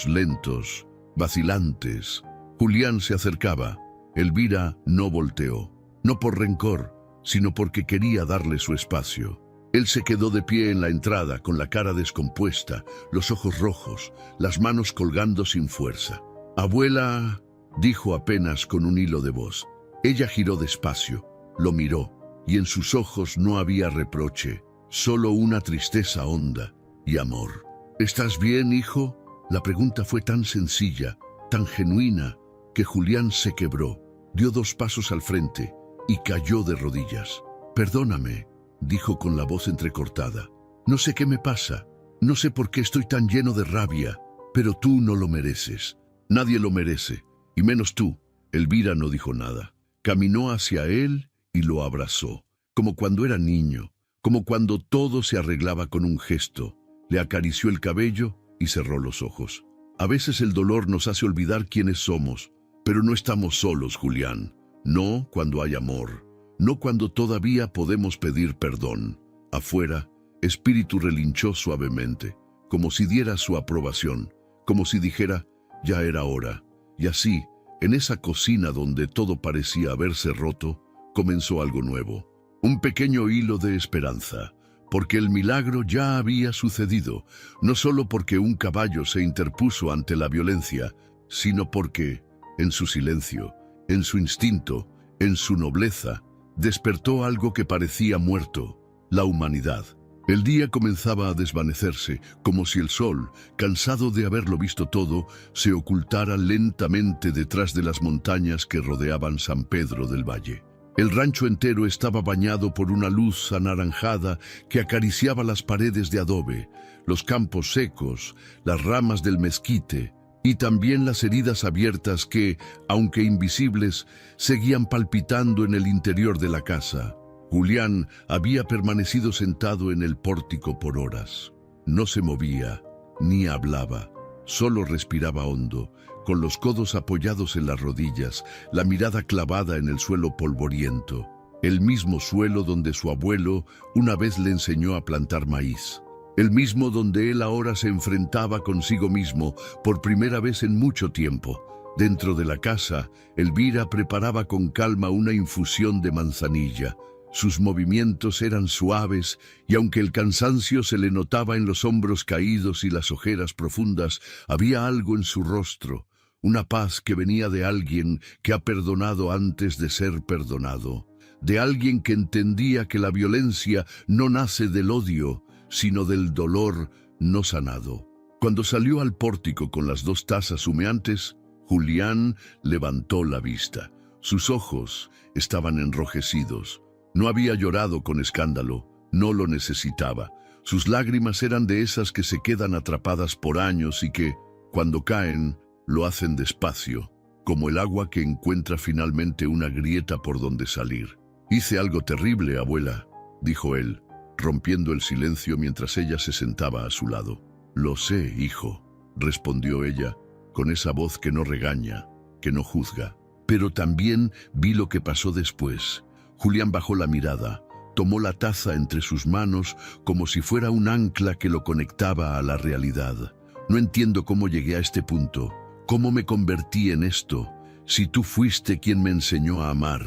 lentos, vacilantes. Julián se acercaba. Elvira no volteó, no por rencor, sino porque quería darle su espacio. Él se quedó de pie en la entrada, con la cara descompuesta, los ojos rojos, las manos colgando sin fuerza. «Abuela», dijo apenas con un hilo de voz. Ella giró despacio, lo miró, y en sus ojos no había reproche, solo una tristeza honda y amor. «¿Estás bien, hijo?». La pregunta fue tan sencilla, tan genuina, que Julián se quebró, dio 2 pasos al frente y cayó de rodillas. «Perdóname», dijo con la voz entrecortada. «No sé qué me pasa, no sé por qué estoy tan lleno de rabia, pero tú no lo mereces. Nadie lo merece, y menos tú». Elvira no dijo nada. Caminó hacia él y lo abrazó, como cuando era niño, como cuando todo se arreglaba con un gesto. Le acarició el cabello y cerró los ojos. A veces el dolor nos hace olvidar quiénes somos, pero no estamos solos, Julián. No cuando hay amor, no cuando todavía podemos pedir perdón. Afuera, Espíritu relinchó suavemente, como si diera su aprobación, como si dijera: ya era hora. Y así, en esa cocina donde todo parecía haberse roto, comenzó algo nuevo. Un pequeño hilo de esperanza, porque el milagro ya había sucedido, no solo porque un caballo se interpuso ante la violencia, sino porque, en su silencio, en su instinto, en su nobleza, despertó algo que parecía muerto: la humanidad. El día comenzaba a desvanecerse, como si el sol, cansado de haberlo visto todo, se ocultara lentamente detrás de las montañas que rodeaban San Pedro del Valle. El rancho entero estaba bañado por una luz anaranjada que acariciaba las paredes de adobe, los campos secos, las ramas del mezquite y también las heridas abiertas que, aunque invisibles, seguían palpitando en el interior de la casa. Julián había permanecido sentado en el pórtico por horas. No se movía, ni hablaba, solo respiraba hondo, con los codos apoyados en las rodillas, la mirada clavada en el suelo polvoriento, el mismo suelo donde su abuelo una vez le enseñó a plantar maíz, el mismo donde él ahora se enfrentaba consigo mismo por primera vez en mucho tiempo. Dentro de la casa, Elvira preparaba con calma una infusión de manzanilla. Sus movimientos eran suaves y aunque el cansancio se le notaba en los hombros caídos y las ojeras profundas, había algo en su rostro, una paz que venía de alguien que ha perdonado antes de ser perdonado, de alguien que entendía que la violencia no nace del odio, sino del dolor no sanado. Cuando salió al pórtico con las 2 tazas humeantes, Julián levantó la vista. Sus ojos estaban enrojecidos. No había llorado con escándalo, no lo necesitaba. Sus lágrimas eran de esas que se quedan atrapadas por años y que, cuando caen, lo hacen despacio, como el agua que encuentra finalmente una grieta por donde salir. «Hice algo terrible, abuela», dijo él, rompiendo el silencio mientras ella se sentaba a su lado. «Lo sé, hijo», respondió ella, con esa voz que no regaña, que no juzga. «Pero también vi lo que pasó después». Julián bajó la mirada, tomó la taza entre sus manos como si fuera un ancla que lo conectaba a la realidad. «No entiendo cómo llegué a este punto, cómo me convertí en esto, si tú fuiste quien me enseñó a amar».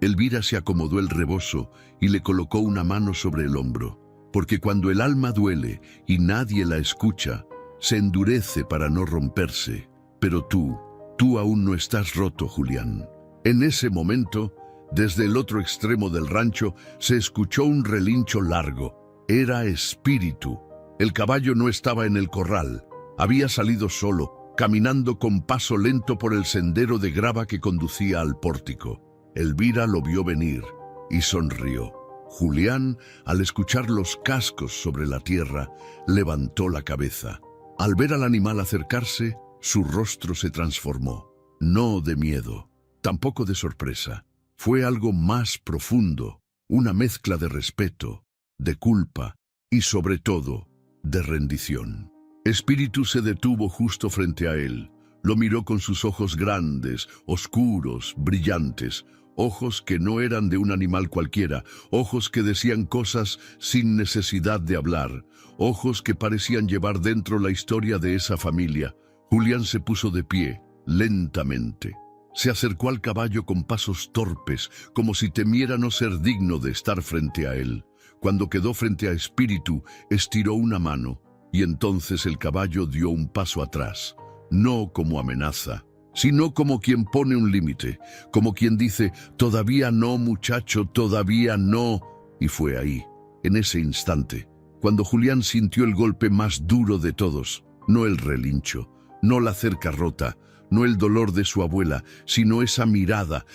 Elvira se acomodó el rebozo y le colocó una mano sobre el hombro, porque cuando el alma duele y nadie la escucha, se endurece para no romperse. «Pero tú aún no estás roto, Julián». En ese momento, desde el otro extremo del rancho, se escuchó un relincho largo. Era Espíritu. El caballo no estaba en el corral. Había salido solo, caminando con paso lento por el sendero de grava que conducía al pórtico. Elvira lo vio venir y sonrió. Julián, al escuchar los cascos sobre la tierra, levantó la cabeza. Al ver al animal acercarse, su rostro se transformó. No de miedo, tampoco de sorpresa. Fue algo más profundo, una mezcla de respeto, de culpa y, sobre todo, de rendición. Espíritu se detuvo justo frente a él. Lo miró con sus ojos grandes, oscuros, brillantes, ojos que no eran de un animal cualquiera, ojos que decían cosas sin necesidad de hablar, ojos que parecían llevar dentro la historia de esa familia. Julián se puso de pie, lentamente. Se acercó al caballo con pasos torpes, como si temiera no ser digno de estar frente a él. Cuando quedó frente a Espíritu, estiró una mano, y entonces el caballo dio un paso atrás, no como amenaza, sino como quien pone un límite, como quien dice, todavía no, muchacho, todavía no. Y fue ahí, en ese instante, cuando Julián sintió el golpe más duro de todos, no el relincho, no la cerca rota, no el dolor de su abuela, sino esa mirada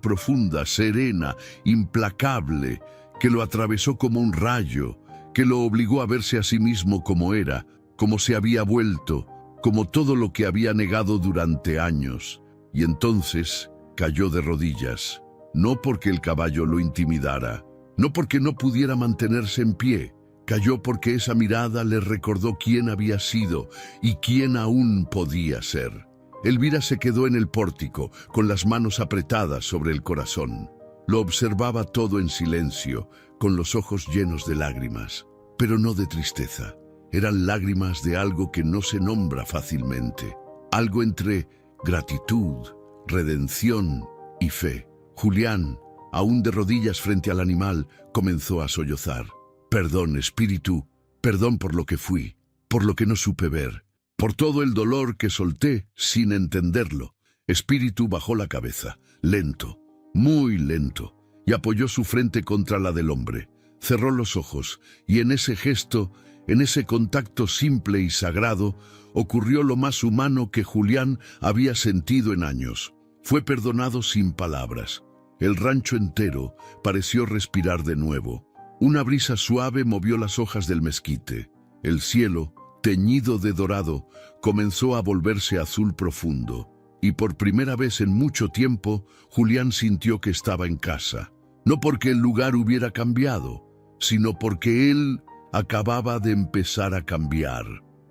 profunda, serena, implacable, que lo atravesó como un rayo, que lo obligó a verse a sí mismo como era, como se había vuelto, como todo lo que había negado durante años. Y entonces cayó de rodillas, no porque el caballo lo intimidara, no porque no pudiera mantenerse en pie, cayó porque esa mirada le recordó quién había sido y quién aún podía ser. Elvira se quedó en el pórtico, con las manos apretadas sobre el corazón. Lo observaba todo en silencio, con los ojos llenos de lágrimas, pero no de tristeza. Eran lágrimas de algo que no se nombra fácilmente, algo entre gratitud, redención y fe. Julián, aún de rodillas frente al animal, comenzó a sollozar. Perdón, Espíritu, perdón por lo que fui, por lo que no supe ver, por todo el dolor que solté sin entenderlo. Espíritu bajó la cabeza, lento, muy lento, y apoyó su frente contra la del hombre. Cerró los ojos, y en ese gesto, en ese contacto simple y sagrado, ocurrió lo más humano que Julián había sentido en años. Fue perdonado sin palabras. El rancho entero pareció respirar de nuevo. Una brisa suave movió las hojas del mezquite. El cielo, teñido de dorado, comenzó a volverse azul profundo. Y por primera vez en mucho tiempo, Julián sintió que estaba en casa. No porque el lugar hubiera cambiado, sino porque él acababa de empezar a cambiar.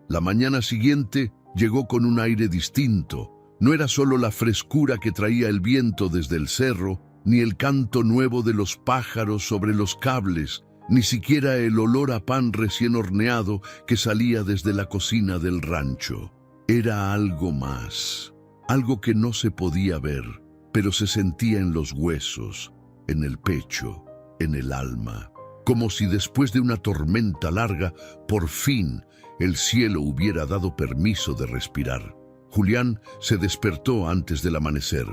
La mañana siguiente llegó con un aire distinto. No era solo la frescura que traía el viento desde el cerro, ni el canto nuevo de los pájaros sobre los cables, ni siquiera el olor a pan recién horneado que salía desde la cocina del rancho. Era algo más, algo que no se podía ver, pero se sentía en los huesos, en el pecho, en el alma. Como si después de una tormenta larga, por fin, el cielo hubiera dado permiso de respirar. Julián se despertó antes del amanecer,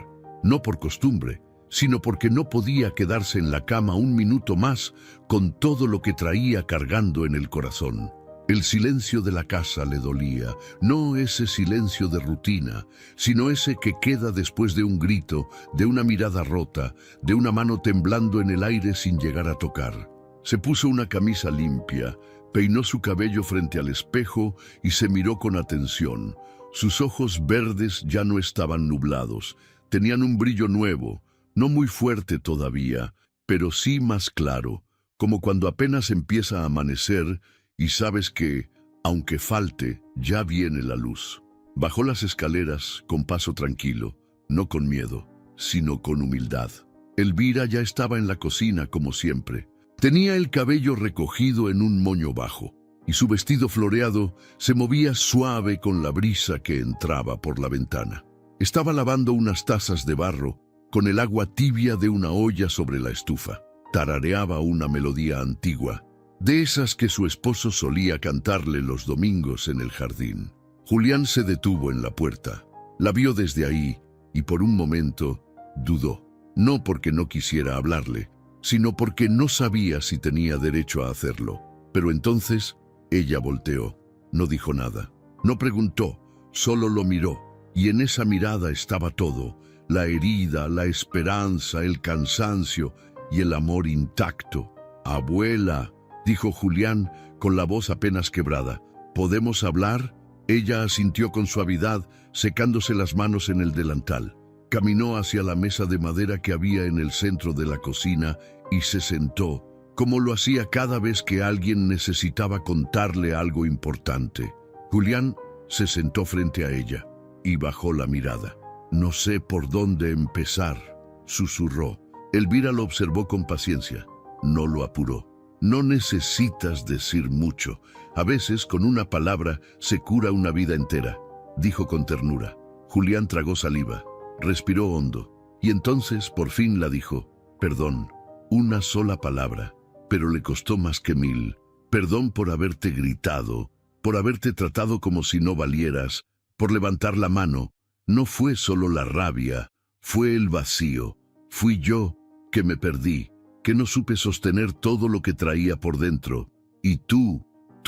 no por costumbre, sino porque no podía quedarse en la cama un minuto más con todo lo que traía cargando en el corazón. El silencio de la casa le dolía, no ese silencio de rutina, sino ese que queda después de un grito, de una mirada rota, de una mano temblando en el aire sin llegar a tocar. Se puso una camisa limpia, peinó su cabello frente al espejo y se miró con atención. Sus ojos verdes ya no estaban nublados, tenían un brillo nuevo, no muy fuerte todavía, pero sí más claro, como cuando apenas empieza a amanecer y sabes que, aunque falte, ya viene la luz. Bajó las escaleras con paso tranquilo, no con miedo, sino con humildad. Elvira ya estaba en la cocina como siempre. Tenía el cabello recogido en un moño bajo, y su vestido floreado se movía suave con la brisa que entraba por la ventana. Estaba lavando unas tazas de barro con el agua tibia de una olla sobre la estufa. Tarareaba una melodía antigua, de esas que su esposo solía cantarle los domingos en el jardín. Julián se detuvo en la puerta. La vio desde ahí y por un momento dudó, no porque no quisiera hablarle, sino porque no sabía si tenía derecho a hacerlo. Pero entonces ella volteó, no dijo nada, no preguntó, solo lo miró, y en esa mirada estaba todo: la herida, la esperanza, el cansancio y el amor intacto. «Abuela», dijo Julián con la voz apenas quebrada, «¿podemos hablar?». Ella asintió con suavidad, secándose las manos en el delantal. Caminó hacia la mesa de madera que había en el centro de la cocina y se sentó, como lo hacía cada vez que alguien necesitaba contarle algo importante. Julián se sentó frente a ella y bajó la mirada. «No sé por dónde empezar», susurró. Elvira lo observó con paciencia. No lo apuró. «No necesitas decir mucho. A veces con una palabra se cura una vida entera», dijo con ternura. Julián tragó saliva, respiró hondo, y entonces por fin la dijo: «Perdón». Una sola palabra, pero le costó más que 1000. Perdón por haberte gritado, por haberte tratado como si no valieras, por levantar la mano. No fue solo la rabia, fue el vacío. Fui yo que me perdí, que no supe sostener todo lo que traía por dentro. Y tú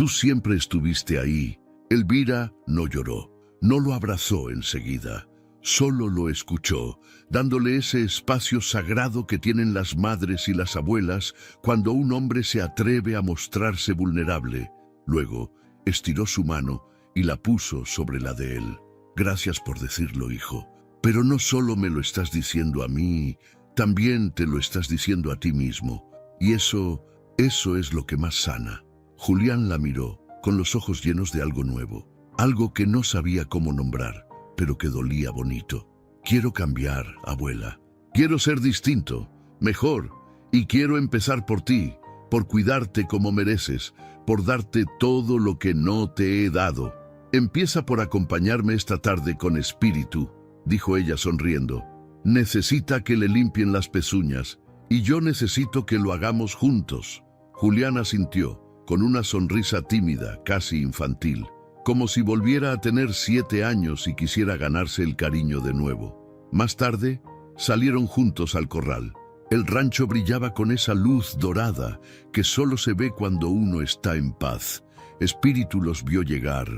siempre estuviste ahí». Elvira no lloró, no lo abrazó enseguida. Solo lo escuchó, dándole ese espacio sagrado que tienen las madres y las abuelas cuando un hombre se atreve a mostrarse vulnerable. Luego estiró su mano y la puso sobre la de él. «Gracias por decirlo, hijo. Pero no solo me lo estás diciendo a mí, también te lo estás diciendo a ti mismo. Y eso es lo que más sana». Julián la miró, con los ojos llenos de algo nuevo, algo que no sabía cómo nombrar, pero que dolía bonito. «Quiero cambiar, abuela. Quiero ser distinto, mejor, y quiero empezar por ti, por cuidarte como mereces, por darte todo lo que no te he dado. Empieza por acompañarme esta tarde con espíritu», dijo ella sonriendo. «Necesita que le limpien las pezuñas, y yo necesito que lo hagamos juntos». Julián asintió, con una sonrisa tímida, casi infantil, como si volviera a tener 7 años y quisiera ganarse el cariño de nuevo. Más tarde, salieron juntos al corral. El rancho brillaba con esa luz dorada que solo se ve cuando uno está en paz. Espíritu los vio llegar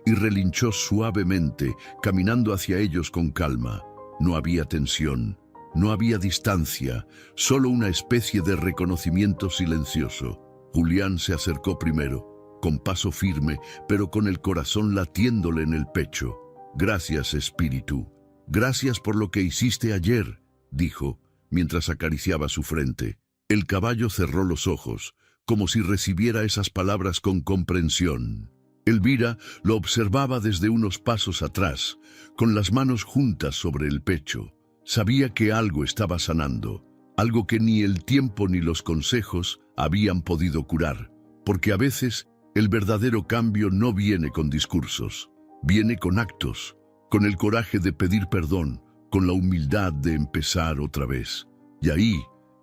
y relinchó suavemente, caminando hacia ellos con calma. No había tensión, no había distancia, solo una especie de reconocimiento silencioso. Julián se acercó primero, con paso firme, pero con el corazón latiéndole en el pecho. «Gracias, espíritu. Gracias por lo que hiciste ayer», dijo, mientras acariciaba su frente. El caballo cerró los ojos, como si recibiera esas palabras con comprensión. Elvira lo observaba desde unos pasos atrás, con las manos juntas sobre el pecho. Sabía que algo estaba sanando, algo que ni el tiempo ni los consejos habían podido curar, porque a veces el verdadero cambio no viene con discursos, viene con actos, con el coraje de pedir perdón, con la humildad de empezar otra vez. Y ahí,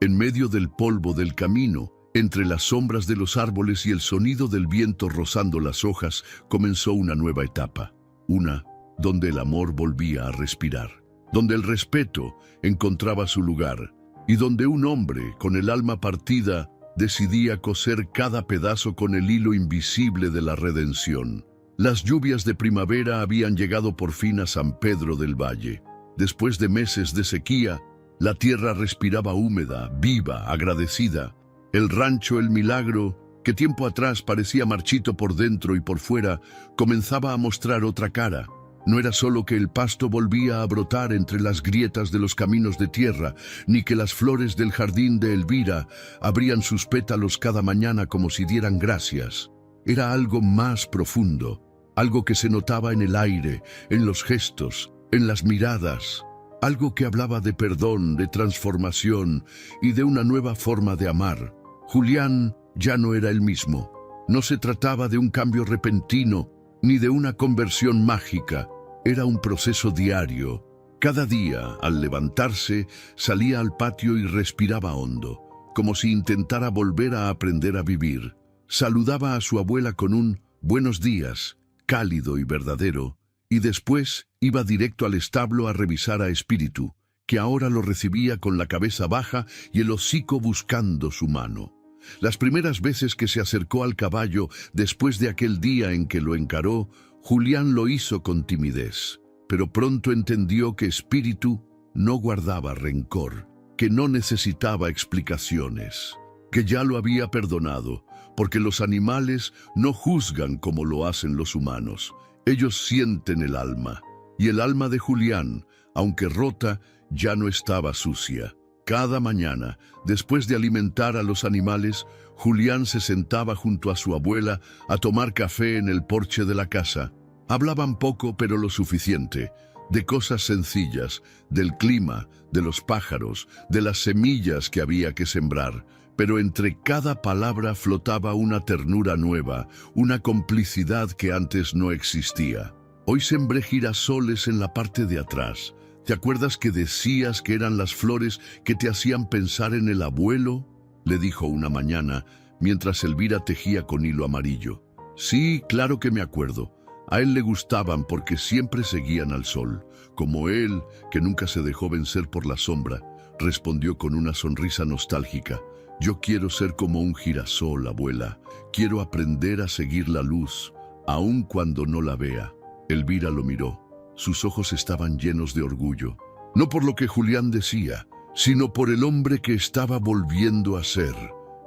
en medio del polvo del camino, entre las sombras de los árboles y el sonido del viento rozando las hojas, comenzó una nueva etapa, una donde el amor volvía a respirar, donde el respeto encontraba su lugar, y donde un hombre, con el alma partida, decidía coser cada pedazo con el hilo invisible de la redención. Las lluvias de primavera habían llegado por fin a San Pedro del Valle. Después de meses de sequía, la tierra respiraba húmeda, viva, agradecida. El rancho El Milagro, que tiempo atrás parecía marchito por dentro y por fuera, comenzaba a mostrar otra cara. No era solo que el pasto volvía a brotar entre las grietas de los caminos de tierra, ni que las flores del jardín de Elvira abrían sus pétalos cada mañana como si dieran gracias. Era algo más profundo, algo que se notaba en el aire, en los gestos, en las miradas, algo que hablaba de perdón, de transformación y de una nueva forma de amar. Julián ya no era el mismo. No se trataba de un cambio repentino, ni de una conversión mágica. Era un proceso diario. Cada día, al levantarse, salía al patio y respiraba hondo, como si intentara volver a aprender a vivir. Saludaba a su abuela con un «buenos días», cálido y verdadero, y después iba directo al establo a revisar a Espíritu, que ahora lo recibía con la cabeza baja y el hocico buscando su mano. Las primeras veces que se acercó al caballo después de aquel día en que lo encaró, Julián lo hizo con timidez, pero pronto entendió que Espíritu no guardaba rencor, que no necesitaba explicaciones, que ya lo había perdonado, porque los animales no juzgan como lo hacen los humanos. Ellos sienten el alma, y el alma de Julián, aunque rota, ya no estaba sucia. Cada mañana, después de alimentar a los animales, Julián se sentaba junto a su abuela a tomar café en el porche de la casa. Hablaban poco, pero lo suficiente, de cosas sencillas, del clima, de los pájaros, de las semillas que había que sembrar. Pero entre cada palabra flotaba una ternura nueva, una complicidad que antes no existía. Hoy sembré girasoles en la parte de atrás. ¿Te acuerdas que decías que eran las flores que te hacían pensar en el abuelo?, le dijo una mañana, mientras Elvira tejía con hilo amarillo. Sí, claro que me acuerdo. A él le gustaban porque siempre seguían al sol, como él, que nunca se dejó vencer por la sombra, respondió con una sonrisa nostálgica. Yo quiero ser como un girasol, abuela. Quiero aprender a seguir la luz, aun cuando no la vea. Elvira lo miró. Sus ojos estaban llenos de orgullo, no por lo que Julián decía, sino por el hombre que estaba volviendo a ser.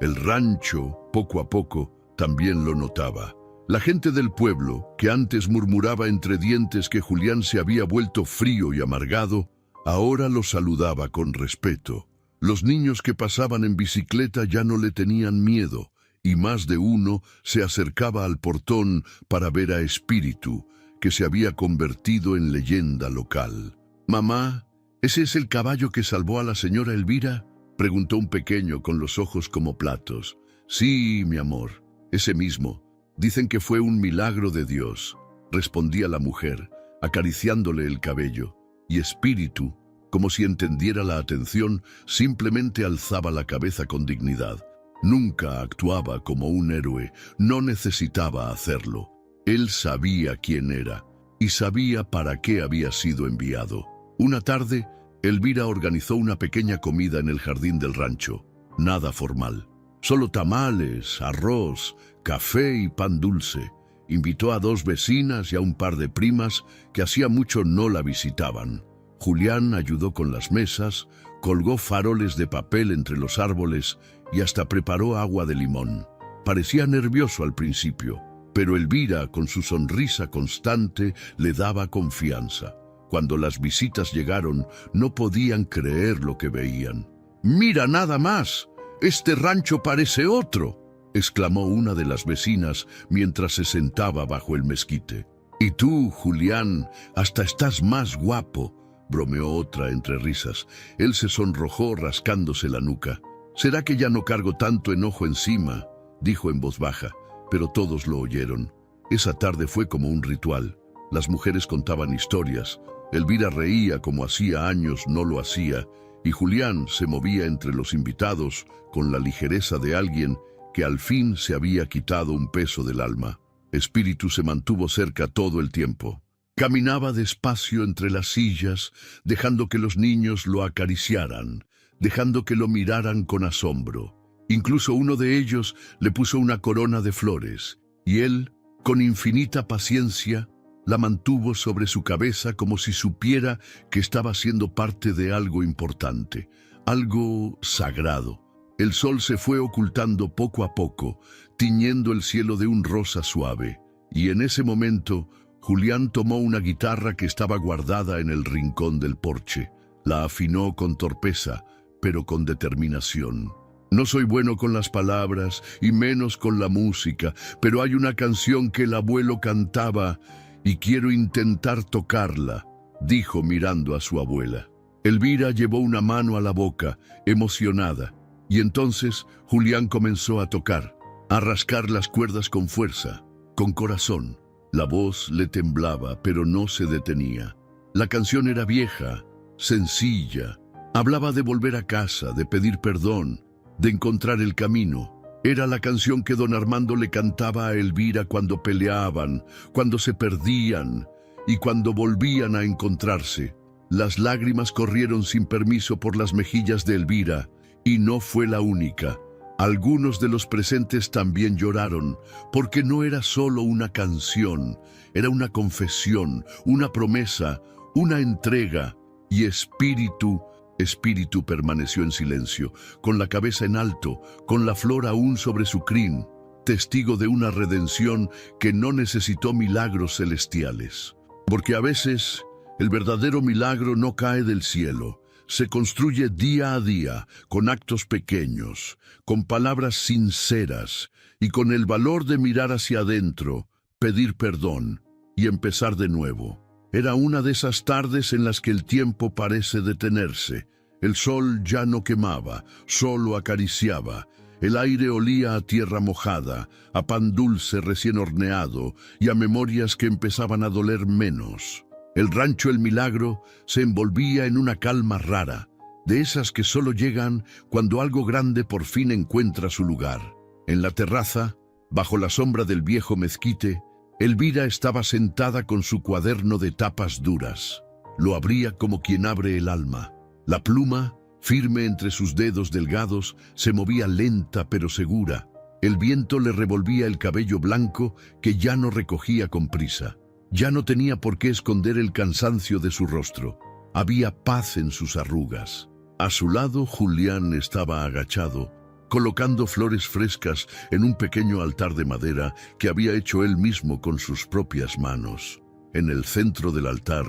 El rancho, poco a poco, también lo notaba. La gente del pueblo, que antes murmuraba entre dientes que Julián se había vuelto frío y amargado, ahora lo saludaba con respeto. Los niños que pasaban en bicicleta ya no le tenían miedo, y más de uno se acercaba al portón para ver a Espíritu, que se había convertido en leyenda local. «Mamá, ¿ese es el caballo que salvó a la señora Elvira?», preguntó un pequeño con los ojos como platos. «Sí, mi amor, ese mismo. Dicen que fue un milagro de Dios», respondía la mujer, acariciándole el cabello. Y Espíritu, como si entendiera la atención, simplemente alzaba la cabeza con dignidad. Nunca actuaba como un héroe, no necesitaba hacerlo. Él sabía quién era y sabía para qué había sido enviado. Una tarde, Elvira organizó una pequeña comida en el jardín del rancho. Nada formal. Solo tamales, arroz, café y pan dulce. Invitó a 2 vecinas y a un par de primas que hacía mucho no la visitaban. Julián ayudó con las mesas, colgó faroles de papel entre los árboles y hasta preparó agua de limón. Parecía nervioso al principio, pero Elvira, con su sonrisa constante, le daba confianza. Cuando las visitas llegaron, no podían creer lo que veían. «¡Mira nada más! ¡Este rancho parece otro!», exclamó una de las vecinas mientras se sentaba bajo el mezquite. «Y tú, Julián, hasta estás más guapo», bromeó otra entre risas. Él se sonrojó rascándose la nuca. «¿Será que ya no cargo tanto enojo encima?», dijo en voz baja, pero todos lo oyeron. Esa tarde fue como un ritual. Las mujeres contaban historias. Elvira reía como hacía años no lo hacía, y Julián se movía entre los invitados con la ligereza de alguien que al fin se había quitado un peso del alma. Espíritu se mantuvo cerca todo el tiempo. Caminaba despacio entre las sillas, dejando que los niños lo acariciaran, dejando que lo miraran con asombro. Incluso uno de ellos le puso una corona de flores, y él, con infinita paciencia, la mantuvo sobre su cabeza como si supiera que estaba siendo parte de algo importante, algo sagrado. El sol se fue ocultando poco a poco, tiñendo el cielo de un rosa suave, y en ese momento Julián tomó una guitarra que estaba guardada en el rincón del porche. La afinó con torpeza, pero con determinación. «No soy bueno con las palabras y menos con la música, pero hay una canción que el abuelo cantaba y quiero intentar tocarla», dijo mirando a su abuela. Elvira llevó una mano a la boca, emocionada, y entonces Julián comenzó a tocar, a rascar las cuerdas con fuerza, con corazón. La voz le temblaba, pero no se detenía. La canción era vieja, sencilla. Hablaba de volver a casa, de pedir perdón, de encontrar el camino. Era la canción que don Armando le cantaba a Elvira cuando peleaban, cuando se perdían y cuando volvían a encontrarse. Las lágrimas corrieron sin permiso por las mejillas de Elvira, y no fue la única. Algunos de los presentes también lloraron, porque no era solo una canción, era una confesión, una promesa, una entrega, y Espíritu permaneció en silencio, con la cabeza en alto, con la flor aún sobre su crin, testigo de una redención que no necesitó milagros celestiales. Porque a veces el verdadero milagro no cae del cielo, se construye día a día, con actos pequeños, con palabras sinceras y con el valor de mirar hacia adentro, pedir perdón y empezar de nuevo. Era una de esas tardes en las que el tiempo parece detenerse. El sol ya no quemaba, solo acariciaba. El aire olía a tierra mojada, a pan dulce recién horneado y a memorias que empezaban a doler menos. El rancho El Milagro se envolvía en una calma rara, de esas que solo llegan cuando algo grande por fin encuentra su lugar. En la terraza, bajo la sombra del viejo mezquite, Elvira estaba sentada con su cuaderno de tapas duras. Lo abría como quien abre el alma. La pluma, firme entre sus dedos delgados, se movía lenta pero segura. El viento le revolvía el cabello blanco que ya no recogía con prisa. Ya no tenía por qué esconder el cansancio de su rostro. Había paz en sus arrugas. A su lado, Julián estaba agachado, colocando flores frescas en un pequeño altar de madera que había hecho él mismo con sus propias manos. En el centro del altar,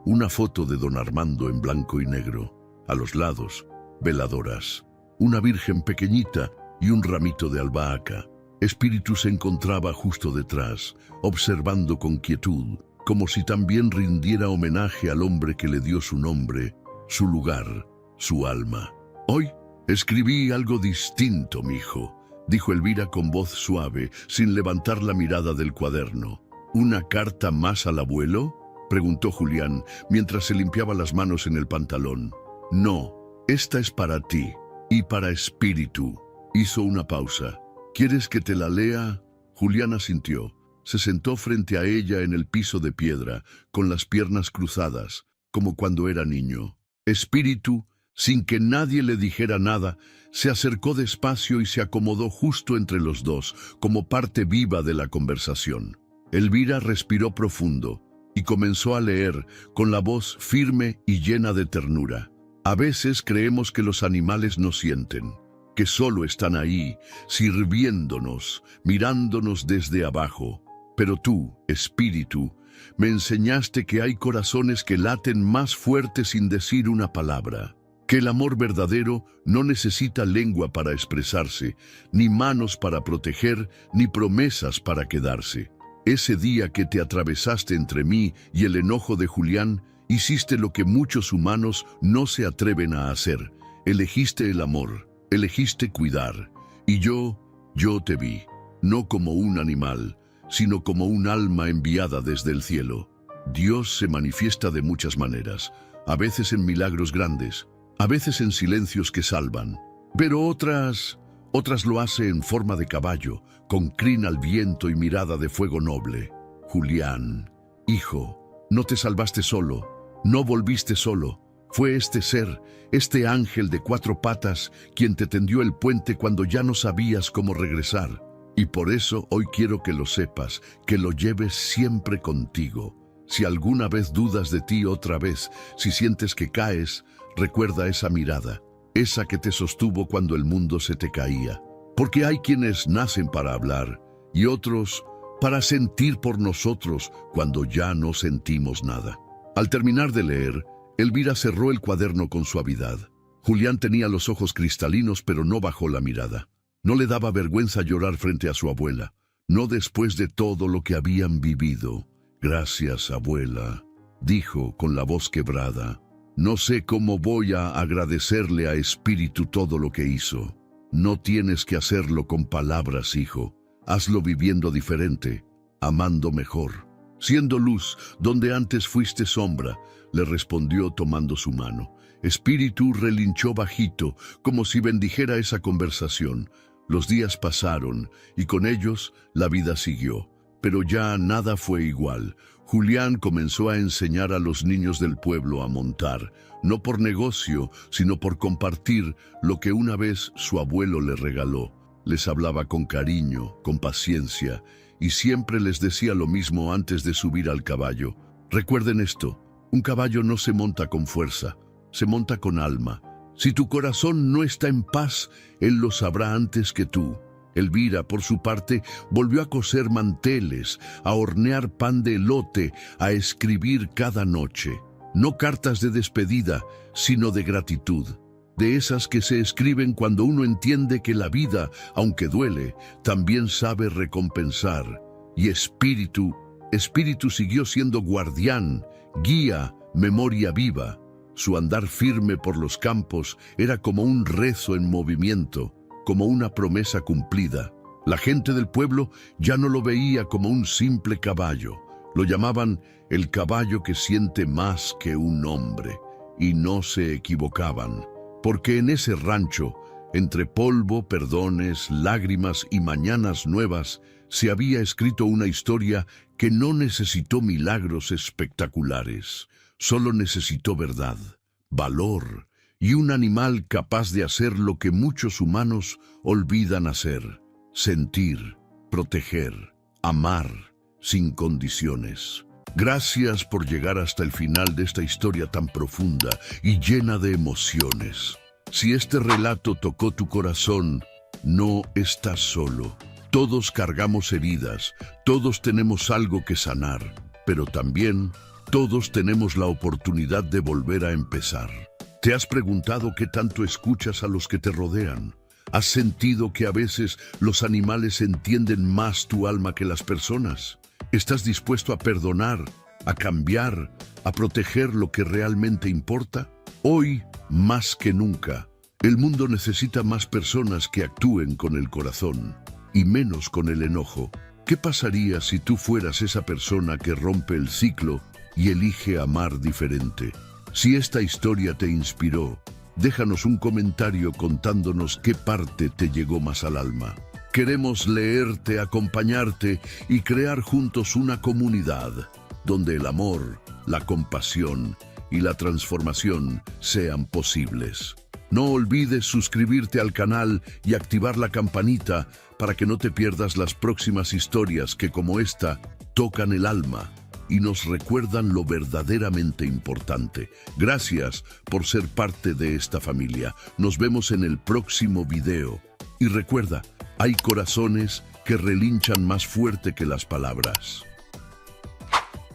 una foto de don Armando en blanco y negro. A los lados, veladoras, una virgen pequeñita y un ramito de albahaca. Espíritu se encontraba justo detrás, observando con quietud, como si también rindiera homenaje al hombre que le dio su nombre, su lugar, su alma. Hoy escribí algo distinto, mijo, dijo Elvira con voz suave, sin levantar la mirada del cuaderno. ¿Una carta más al abuelo?, preguntó Julián, mientras se limpiaba las manos en el pantalón. No, esta es para ti y para Espíritu. Hizo una pausa. ¿Quieres que te la lea? Julián asintió. Se sentó frente a ella en el piso de piedra, con las piernas cruzadas, como cuando era niño. Espíritu, sin que nadie le dijera nada, se acercó despacio y se acomodó justo entre los dos, como parte viva de la conversación. Elvira respiró profundo y comenzó a leer, con la voz firme y llena de ternura. A veces creemos que los animales no sienten, que solo están ahí, sirviéndonos, mirándonos desde abajo. Pero tú, Espíritu, me enseñaste que hay corazones que laten más fuerte sin decir una palabra, que el amor verdadero no necesita lengua para expresarse, ni manos para proteger, ni promesas para quedarse. Ese día que te atravesaste entre mí y el enojo de Julián, hiciste lo que muchos humanos no se atreven a hacer. Elegiste el amor. Elegiste cuidar, y yo te vi, no como un animal, sino como un alma enviada desde el cielo. Dios se manifiesta de muchas maneras, a veces en milagros grandes, a veces en silencios que salvan, pero otras lo hace en forma de caballo, con crin al viento y mirada de fuego noble. Julián, hijo, no te salvaste solo, no volviste solo. Fue este ser, este ángel de 4 patas, quien te tendió el puente cuando ya no sabías cómo regresar. Y por eso hoy quiero que lo sepas, que lo lleves siempre contigo. Si alguna vez dudas de ti otra vez, si sientes que caes, recuerda esa mirada, esa que te sostuvo cuando el mundo se te caía. Porque hay quienes nacen para hablar y otros para sentir por nosotros cuando ya no sentimos nada. Al terminar de leer, Elvira cerró el cuaderno con suavidad. Julián tenía los ojos cristalinos, pero no bajó la mirada. No le daba vergüenza llorar frente a su abuela, no después de todo lo que habían vivido. Gracias, abuela, dijo con la voz quebrada. No sé cómo voy a agradecerle a Espíritu todo lo que hizo. No tienes que hacerlo con palabras, hijo. Hazlo viviendo diferente, amando mejor, siendo luz donde antes fuiste sombra, le respondió tomando su mano. Espíritu relinchó bajito, como si bendijera esa conversación. Los días pasaron, y con ellos la vida siguió. Pero ya nada fue igual. Julián comenzó a enseñar a los niños del pueblo a montar, no por negocio, sino por compartir lo que una vez su abuelo le regaló. Les hablaba con cariño, con paciencia, y siempre les decía lo mismo antes de subir al caballo. Recuerden esto, un caballo no se monta con fuerza, se monta con alma. Si tu corazón no está en paz, él lo sabrá antes que tú. Elvira, por su parte, volvió a coser manteles, a hornear pan de elote, a escribir cada noche. No cartas de despedida, sino de gratitud. De esas que se escriben cuando uno entiende que la vida, aunque duele, también sabe recompensar. Y Espíritu siguió siendo guardián, guía, memoria viva. Su andar firme por los campos era como un rezo en movimiento, como una promesa cumplida. La gente del pueblo ya no lo veía como un simple caballo. Lo llamaban el caballo que siente más que un hombre. Y no se equivocaban, porque en ese rancho, entre polvo, perdones, lágrimas y mañanas nuevas, se había escrito una historia que no necesitó milagros espectaculares. Solo necesitó verdad, valor y un animal capaz de hacer lo que muchos humanos olvidan hacer: sentir, proteger, amar, sin condiciones. Gracias por llegar hasta el final de esta historia tan profunda y llena de emociones. Si este relato tocó tu corazón, no estás solo. Todos cargamos heridas, todos tenemos algo que sanar, pero también todos tenemos la oportunidad de volver a empezar. ¿Te has preguntado qué tanto escuchas a los que te rodean? ¿Has sentido que a veces los animales entienden más tu alma que las personas? ¿Estás dispuesto a perdonar, a cambiar, a proteger lo que realmente importa? Hoy, más que nunca, el mundo necesita más personas que actúen con el corazón y menos con el enojo. ¿Qué pasaría si tú fueras esa persona que rompe el ciclo y elige amar diferente? Si esta historia te inspiró, déjanos un comentario contándonos qué parte te llegó más al alma. Queremos leerte, acompañarte y crear juntos una comunidad donde el amor, la compasión y la transformación sean posibles. No olvides suscribirte al canal y activar la campanita para que no te pierdas las próximas historias que, como esta, tocan el alma y nos recuerdan lo verdaderamente importante. Gracias por ser parte de esta familia. Nos vemos en el próximo video. Y recuerda, hay corazones que relinchan más fuerte que las palabras.